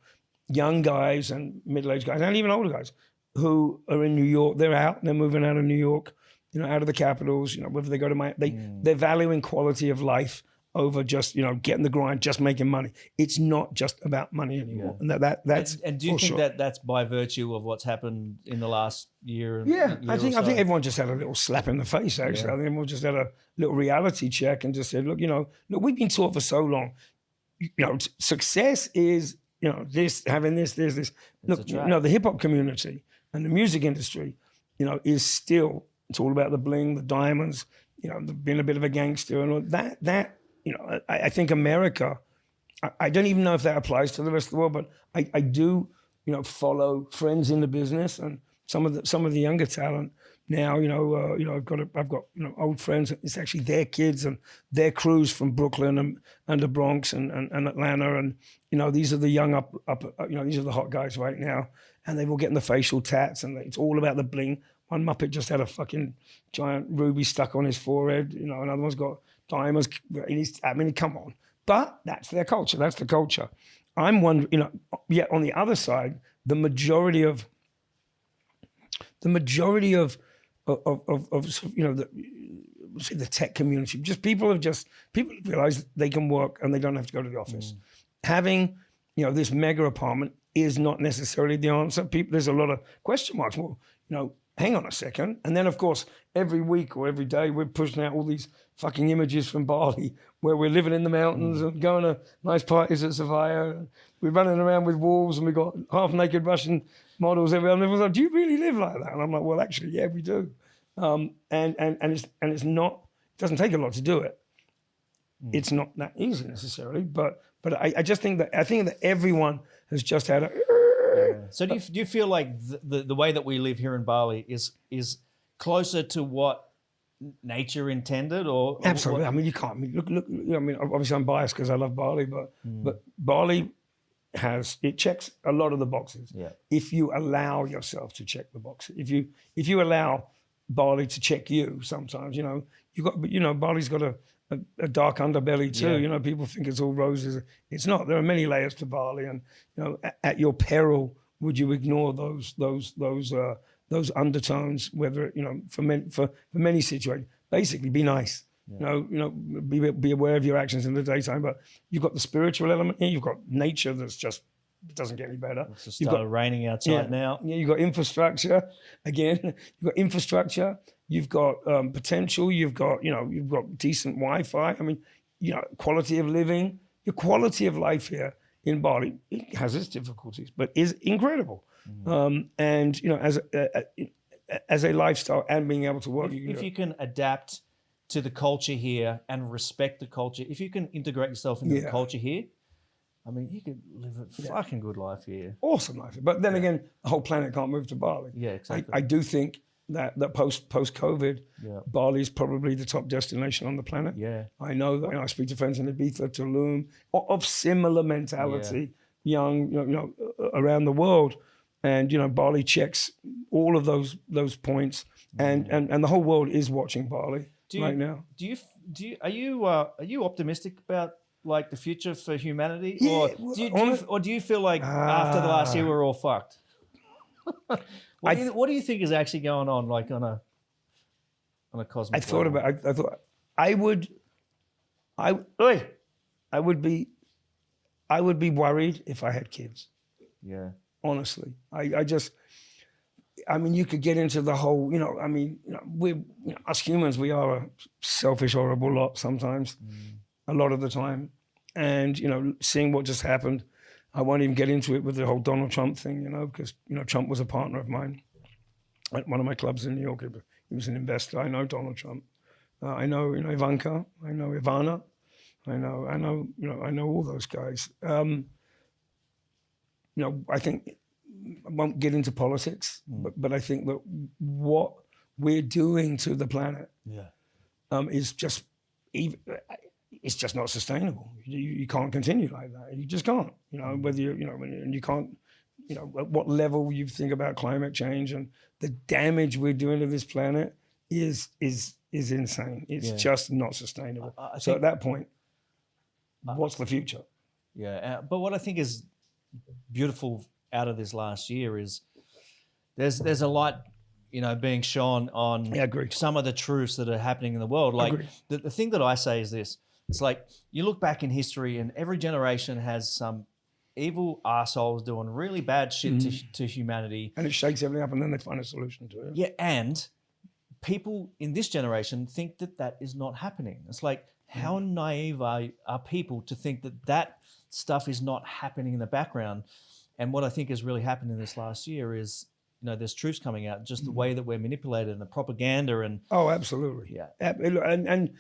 young guys and middle-aged guys, and even older guys, who are in New York, they're moving out of New York, out of the capitals, whether they go to they're valuing quality of life over just, getting the grind, just making money. It's not just about money anymore. And that's and do you think that that's by virtue of what's happened in the last year? Yeah, year I think or so? everyone just had a little slap in the face, actually. I think everyone just had a little reality check and just said, look, we've been taught for so long, success is, this, having this, this. Look, the hip hop community and the music industry, is still, it's all about the bling, the diamonds, being a bit of a gangster and all that. I think America, I don't even know if that applies to the rest of the world, but I do, follow friends in the business and some of the younger talent now. I've got old friends. It's actually their kids and their crews from Brooklyn and the Bronx and Atlanta, and these are the young these are the hot guys right now, and they've all getting the facial tats, and it's all about the bling. One Muppet just had a fucking giant ruby stuck on his forehead. Another one's got diamonds. Come on. But that's their culture. That's the culture. I'm one, yet on the other side, the majority of the tech community, people realize they can work and they don't have to go to the office. Having, this mega apartment is not necessarily the answer. There's a lot of question marks. Well, hang on a second. And then, of course, every week or every day, we're pushing out all these fucking images from Bali where we're living in the mountains and going to nice parties at Savaya. We're running around with wolves and we've got half-naked Russian models everywhere. And everyone's like, do you really live like that? And I'm like, well, actually, yeah, we do. And it's not, it doesn't take a lot to do it. It's not that easy necessarily, but I just think that everyone has just had a... So do you feel like the way that we live here in Bali is closer to what nature intended, or absolutely? I mean, you can't. Look. Obviously, I'm biased because I love Bali, but Bali checks a lot of the boxes. Yeah. If you allow yourself to check the boxes, if you allow Bali to check you, sometimes Bali's got a dark underbelly too. Yeah. People think it's all roses. It's not. There are many layers to Bali, and at your peril, would you ignore those undertones? Whether for many situations, basically, be nice. Yeah. Be aware of your actions in the daytime. But you've got the spiritual element here. You've got nature that's just. It doesn't get any better. It's just started raining outside now. Yeah, you've got infrastructure. Again, you've got infrastructure. You've got potential. You've got decent Wi-Fi. I mean, quality of living. Your quality of life here in Bali, it has its difficulties, but is incredible. And as a lifestyle and being able to work, if you can adapt to the culture here and respect the culture, if you can integrate yourself into the culture here, I mean, you could live a fucking good life here. Awesome life. But then again, the whole planet can't move to Bali. Yeah, exactly. I do think that post-COVID, Bali is probably the top destination on the planet. Yeah. I know that I speak to friends in Ibiza, Tulum, of similar mentality, young, around the world. And, Bali checks all of those points. And the whole world is watching Bali right now. Are you optimistic about like the future for humanity, or do you feel like after the last year we're all fucked? What do you think is actually going on, like on a cosmic level? I would be worried if I had kids. Yeah, honestly, I mean, you could get into the whole, we're us humans, we are a selfish, horrible lot sometimes. A lot of the time. And, seeing what just happened, I won't even get into it with the whole Donald Trump thing, because, Trump was a partner of mine at one of my clubs in New York. He was an investor. I know Donald Trump. I know, Ivanka. I know Ivana. I know all those guys. I think I won't get into politics, but I think that what we're doing to the planet is just it's just not sustainable. You can't continue like that. You just can't. Whether and you can't. At what level you think about climate change and the damage we're doing to this planet is insane. It's just not sustainable. So at that point, what's the future? Yeah, but what I think is beautiful out of this last year is there's a light, being shone on some of the truths that are happening in the world. Like the thing that I say is this: It's like you look back in history and every generation has some evil assholes doing really bad shit to humanity. And it shakes everything up and then they find a solution to it. Yeah, and people in this generation think that that is not happening. It's like, how naive are people to think that that stuff is not happening in the background? And what I think has really happened in this last year is, you know, there's truths coming out, just the way that we're manipulated and the propaganda and... Oh, absolutely. Yeah. And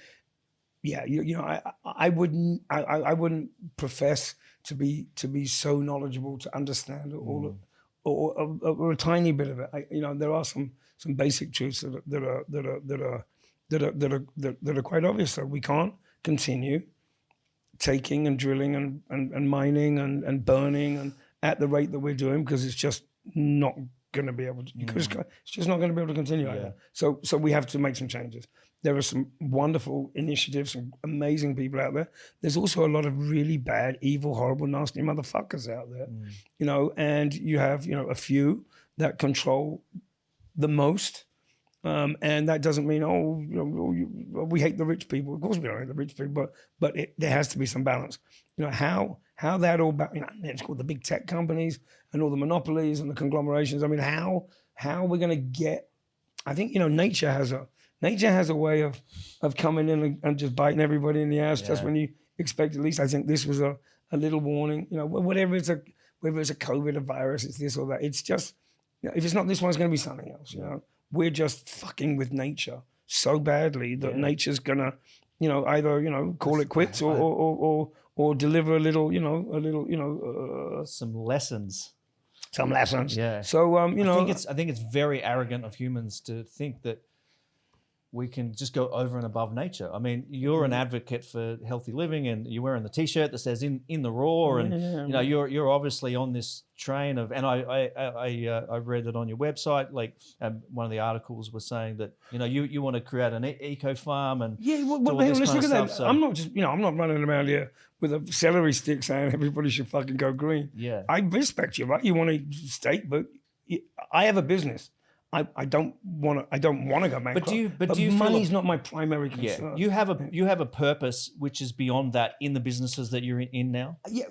yeah, you know, I wouldn't profess to be so knowledgeable to understand all of, or a tiny bit of it. You know, there are some basic truths that are quite obvious. That we can't continue taking and drilling and mining and burning and at the rate that we're doing, because it's just not going to be able to. It's just not going to be able to continue. Yeah. So we have to make some changes. There are some wonderful initiatives, some amazing people out there. There's also a lot of really bad, evil, horrible, nasty motherfuckers out there, you know, and you have, you know, a few that control the most. And that doesn't mean, oh, you know, we hate the rich people. Of course we don't hate the rich people, but there has to be some balance. You know, how that all, you know, it's called the big tech companies and all the monopolies and the conglomerations. I mean, how are we going to get, I think, you know, nature has a way of coming in and just biting everybody in the ass just when you expect. At least I think this was a little warning. You know, whether it's a COVID, a virus, it's this or that. It's just, you know, if it's not this one, it's going to be something else. You know, we're just fucking with nature so badly that nature's gonna, you know, either, you know, call it quits or deliver a little, you know, some lessons. Some lessons. Yeah. So you know, I think it's very arrogant of humans to think that we can just go over and above nature. I mean, you're an advocate for healthy living, and you're wearing the T-shirt that says "in the raw," and you know, you're obviously on this train of. And I read it on your website. Like one of the articles was saying that, you know, you want to create an eco farm and well, let's look at that. So, I'm not just, you know, I'm not running around here with a celery stick saying everybody should fucking go green. Yeah, I respect you, right? You want to state, but I have a business. I don't want to go bankrupt. But do you money's not my primary concern. Yeah, you have a purpose which is beyond that in the businesses that you're in now. Yeah,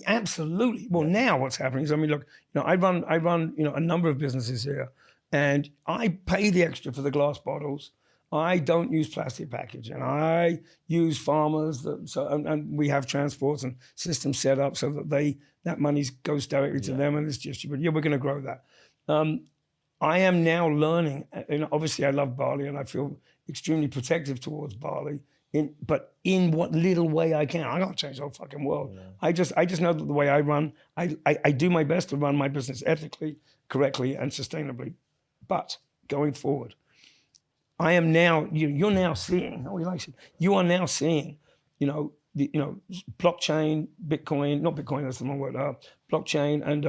absolutely. Well, now what's happening is, I mean, look, you know, I run, you know, a number of businesses here, and I pay the extra for the glass bottles. I don't use plastic packaging. I use farmers and we have transports and systems set up so that that money goes directly to them and it's distributed. Yeah, we're going to grow that. I am now learning, and obviously I love Bali and I feel extremely protective towards Bali, but in what little way I can. I can't change the whole fucking world. Yeah. I just know that the way I run, I do my best to run my business ethically, correctly, and sustainably. But going forward, I am now, you're now seeing, you are now seeing, you know, blockchain, Bitcoin, not Bitcoin, that's the wrong word, blockchain and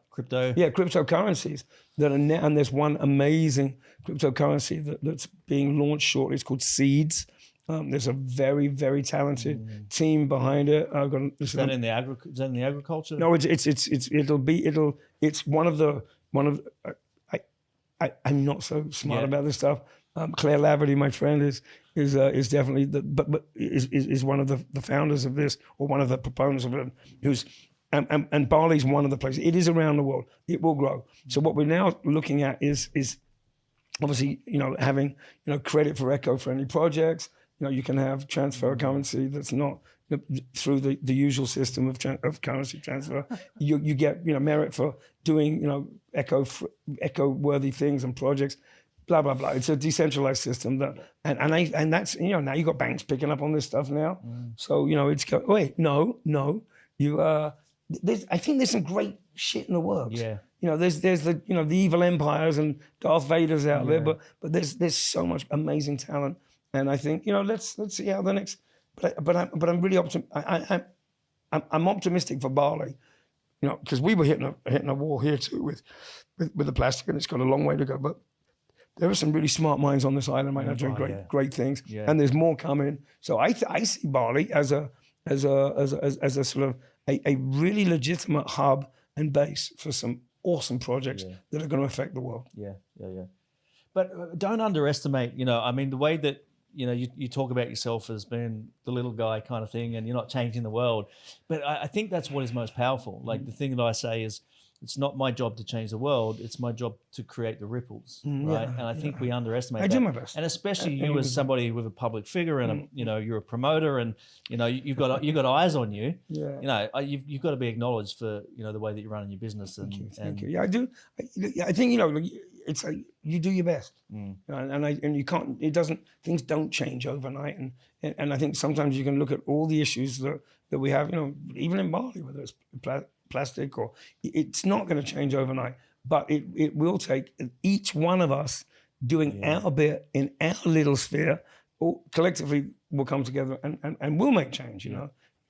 crypto. Yeah, cryptocurrencies that are now, and there's one amazing cryptocurrency that's being launched shortly. It's called Seeds. There's a very, very talented team behind it. Is that in the agriculture? No, it's one of the. I'm not so smart about this stuff. Claire Laverty, my friend, is definitely is one of the founders of this, or one of the proponents of it. And Bali's one of the places. It is around the world. It will grow. So what we're now looking at is obviously, you know, having, you know, credit for eco-friendly projects. You know, you can have transfer of currency that's not through the usual system of currency transfer. You get, you know, merit for doing, you know, eco-worthy things and projects. Blah blah blah. It's a decentralized system and that's, you know, now you got banks picking up on this stuff now. So, you know, I think there's some great shit in the works. Yeah. You know, there's the, you know, the evil empires and Darth Vader's out there, but there's so much amazing talent, and I think, you know, let's see how the next. But I'm really I'm optimistic for Bali, you know, because we were hitting a wall here too with the plastic, and it's got a long way to go. But there are some really smart minds on this island right now doing great things, and there's more coming. So I see Bali as a sort of a really legitimate hub and base for some awesome projects that are going to affect the world. Yeah. But don't underestimate, you know, I mean, the way that you talk about yourself as being the little guy kind of thing, and you're not changing the world. But I think that's what is most powerful. Like the thing that I say is, it's not my job to change the world. It's my job to create the ripples, right? And I think we underestimate that. I do my best. And especially you as somebody with a public figure and you're a promoter, and you've got eyes on you. Yeah. You've got to be acknowledged for the way that you're running your business. Thank you. Yeah, I do. I think it's like you do your best, and you can't. Things don't change overnight, and I think sometimes you can look at all the issues that we have. Even in Bali, whether it's plastic or it's not going to change overnight, but it will take each one of us doing our bit in our little sphere. All collectively we'll come together and we'll make change.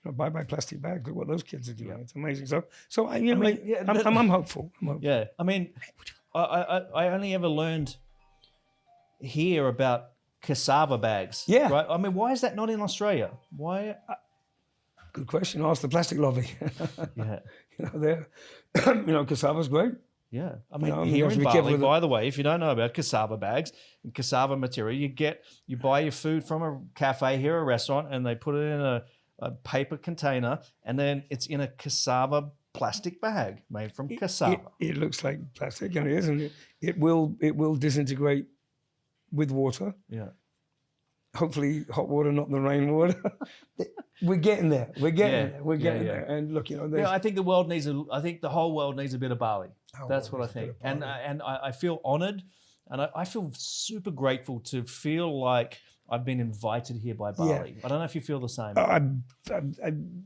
Bye plastic bags. Look what those kids are doing. It's amazing. So I'm hopeful. Yeah, I mean, I only ever learned here about cassava bags. Yeah. Right. I mean, why is that not in Australia? Why? Good question. Ask the plastic lobby. Yeah. Cassava's great. Yeah. I mean, here in Bali, by the way, if you don't know about cassava bags and cassava material, you buy your food from a cafe here, a restaurant, and they put it in a paper container, and then it's in a cassava plastic bag made from cassava. It looks like plastic, and it is, and it will disintegrate with water. Yeah. Hopefully hot water, not the rainwater. We're getting there. We're getting there. And look, I think the world needs I think the whole world needs a bit of Bali. That's what I think. And I feel honored, and I feel super grateful to feel like I've been invited here by Bali. I don't know if you feel the same.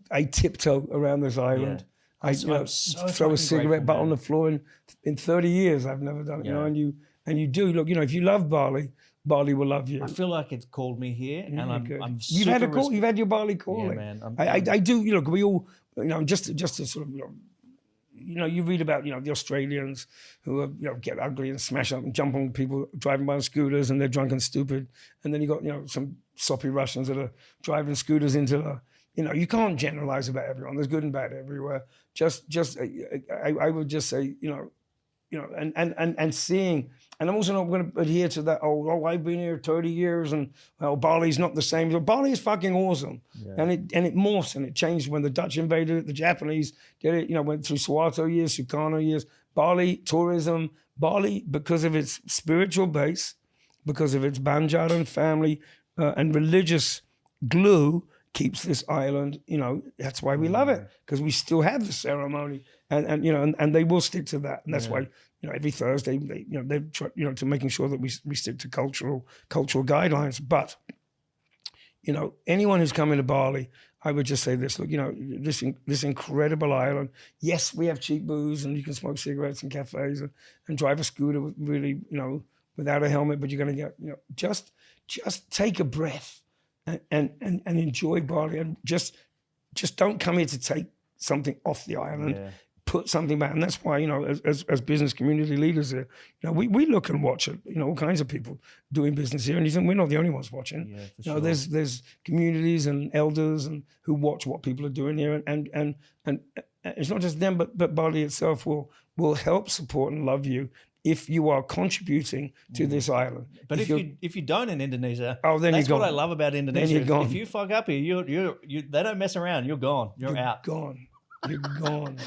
I tiptoe around this island. I throw a cigarette butt on the floor in 30 years. I've never done it. And you do look. If you love Bali, Bali will love you. I feel like it's called me here, and I'm You've had a call. You've had your Bali calling. Yeah, man. I do. Look, we all. Just to sort of. You read about the Australians who get ugly and smash up and jump on people driving by on scooters, and they're drunk and stupid. And then you got some soppy Russians that are driving scooters into the. You can't generalize about everyone. There's good and bad everywhere. I would just say and seeing. And I'm also not going to adhere to that, I've been here 30 years and Bali's not the same. Bali is fucking awesome. Yeah. And it morphs and it changed when the Dutch invaded it, the Japanese did it, went through Suharto years, Sukarno years. Bali, tourism, Bali, because of its spiritual base, because of its Banjaran family and religious glue, keeps this island, that's why we love it, because we still have the ceremony and they will stick to that. And that's why, every Thursday, they try, to making sure that we stick to cultural guidelines. But, anyone who's coming to Bali, I would just say this, look, this incredible island. Yes, we have cheap booze and you can smoke cigarettes in cafes and drive a scooter with really, without a helmet, but you're going to get, just take a breath and enjoy Bali, and just don't come here to take something off the island. Yeah. Put something back, and that's why as business community leaders here, we look and watch it. All kinds of people doing business here, and you think we're not the only ones watching. Yeah, for sure. There's communities and elders and who watch what people are doing here, and it's not just them, but Bali itself will help support and love you if you are contributing to this island. But if you don't in Indonesia, then that's you're what I love about Indonesia. Then you're gone. If you fuck up here, they don't mess around. You're gone. You're out. Gone. You're gone.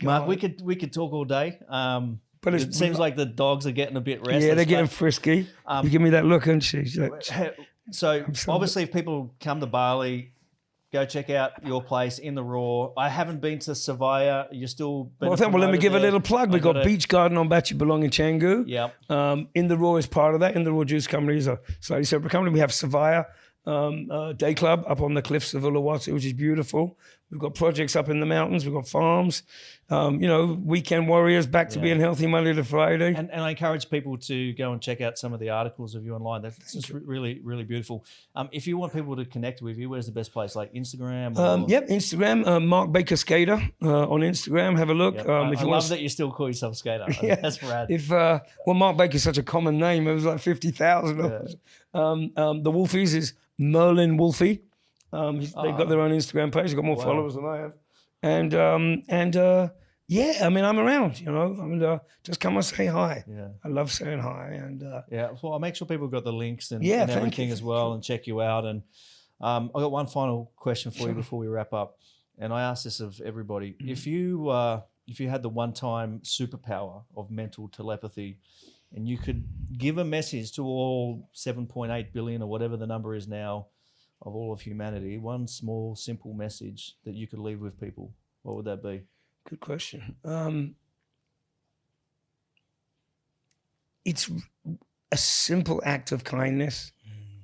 Mark, we could talk all day. But it seems like the dogs are getting a bit restless. Yeah, they're getting frisky. You give me that look, and she's like, so obviously, if people come to Bali, go check out your place in the Raw. I haven't been to Surveyor. You're still. Well, let me give a little plug. We've got Beach Garden on Bachi Belong in Canggu. Yep. In the Raw is part of that. In the Raw Juice Company is a slightly separate company. We have Surveyor Day Club up on the cliffs of Uluwatu, which is beautiful. We've got projects up in the mountains. We've got farms. Weekend warriors back to being healthy Monday to Friday. And I encourage people to go and check out some of the articles of you online. That's just really, really beautiful. If you want people to connect with you, where's the best place? Like Instagram? Instagram. Mark Baker Skater on Instagram. Have a look. Yep. I love that you still call yourself Skater. Yeah. That's rad. Mark Baker's such a common name. It was like 50,000. Yeah. The Wolfies is Merlin Wolfie. They've got their own Instagram page. They've got more followers than I have. And Yeah, I mean, I'm around, you know. I mean, just come and say hi. Yeah. I love saying hi. And Yeah. Well, I'll make sure people got the links and, Yeah, and thank everything you. as well and check you out. And I've got one final question for you before we wrap up. And I ask this of everybody. If you had the one-time superpower of mental telepathy and you could give a message to all 7.8 billion or whatever the number is now of all of humanity, one small, simple message that you could leave with people, what would that be? Good question. It's a simple act of kindness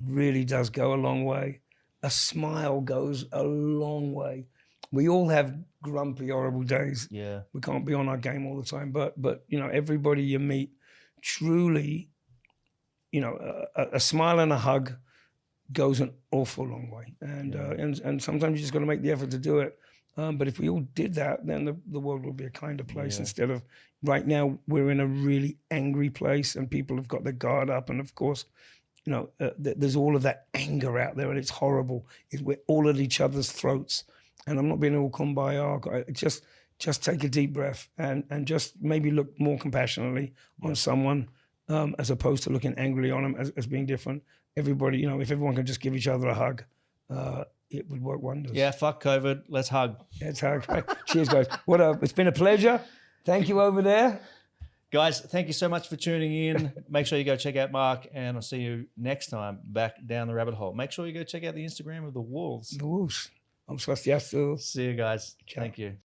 really does go a long way. A smile goes a long way. We all have grumpy, horrible days. Yeah. We can't be on our game all the time, but you know, everybody you meet, truly, you know, a smile and a hug goes an awful long way. And sometimes you just got to make the effort to do it. But if we all did that, then the world would be a kinder place instead of right now we're in a really angry place and people have got their guard up. And of course, you know, there's all of that anger out there and it's horrible. We're all at each other's throats. And I'm not being all kumbaya. Just take a deep breath and just maybe look more compassionately on someone as opposed to looking angrily on them as being different. Everybody, you know, if everyone could just give each other a hug, it would work wonders. Yeah, fuck COVID. Let's hug. Let's hug. Cheers, guys. It's been a pleasure. Thank you over there. Guys, thank you so much for tuning in. Make sure you go check out Mark, and I'll see you next time back down the rabbit hole. Make sure you go check out the Instagram of the Wolves. The Wolves. I'm Swastiastu. See you guys. Ciao. Thank you.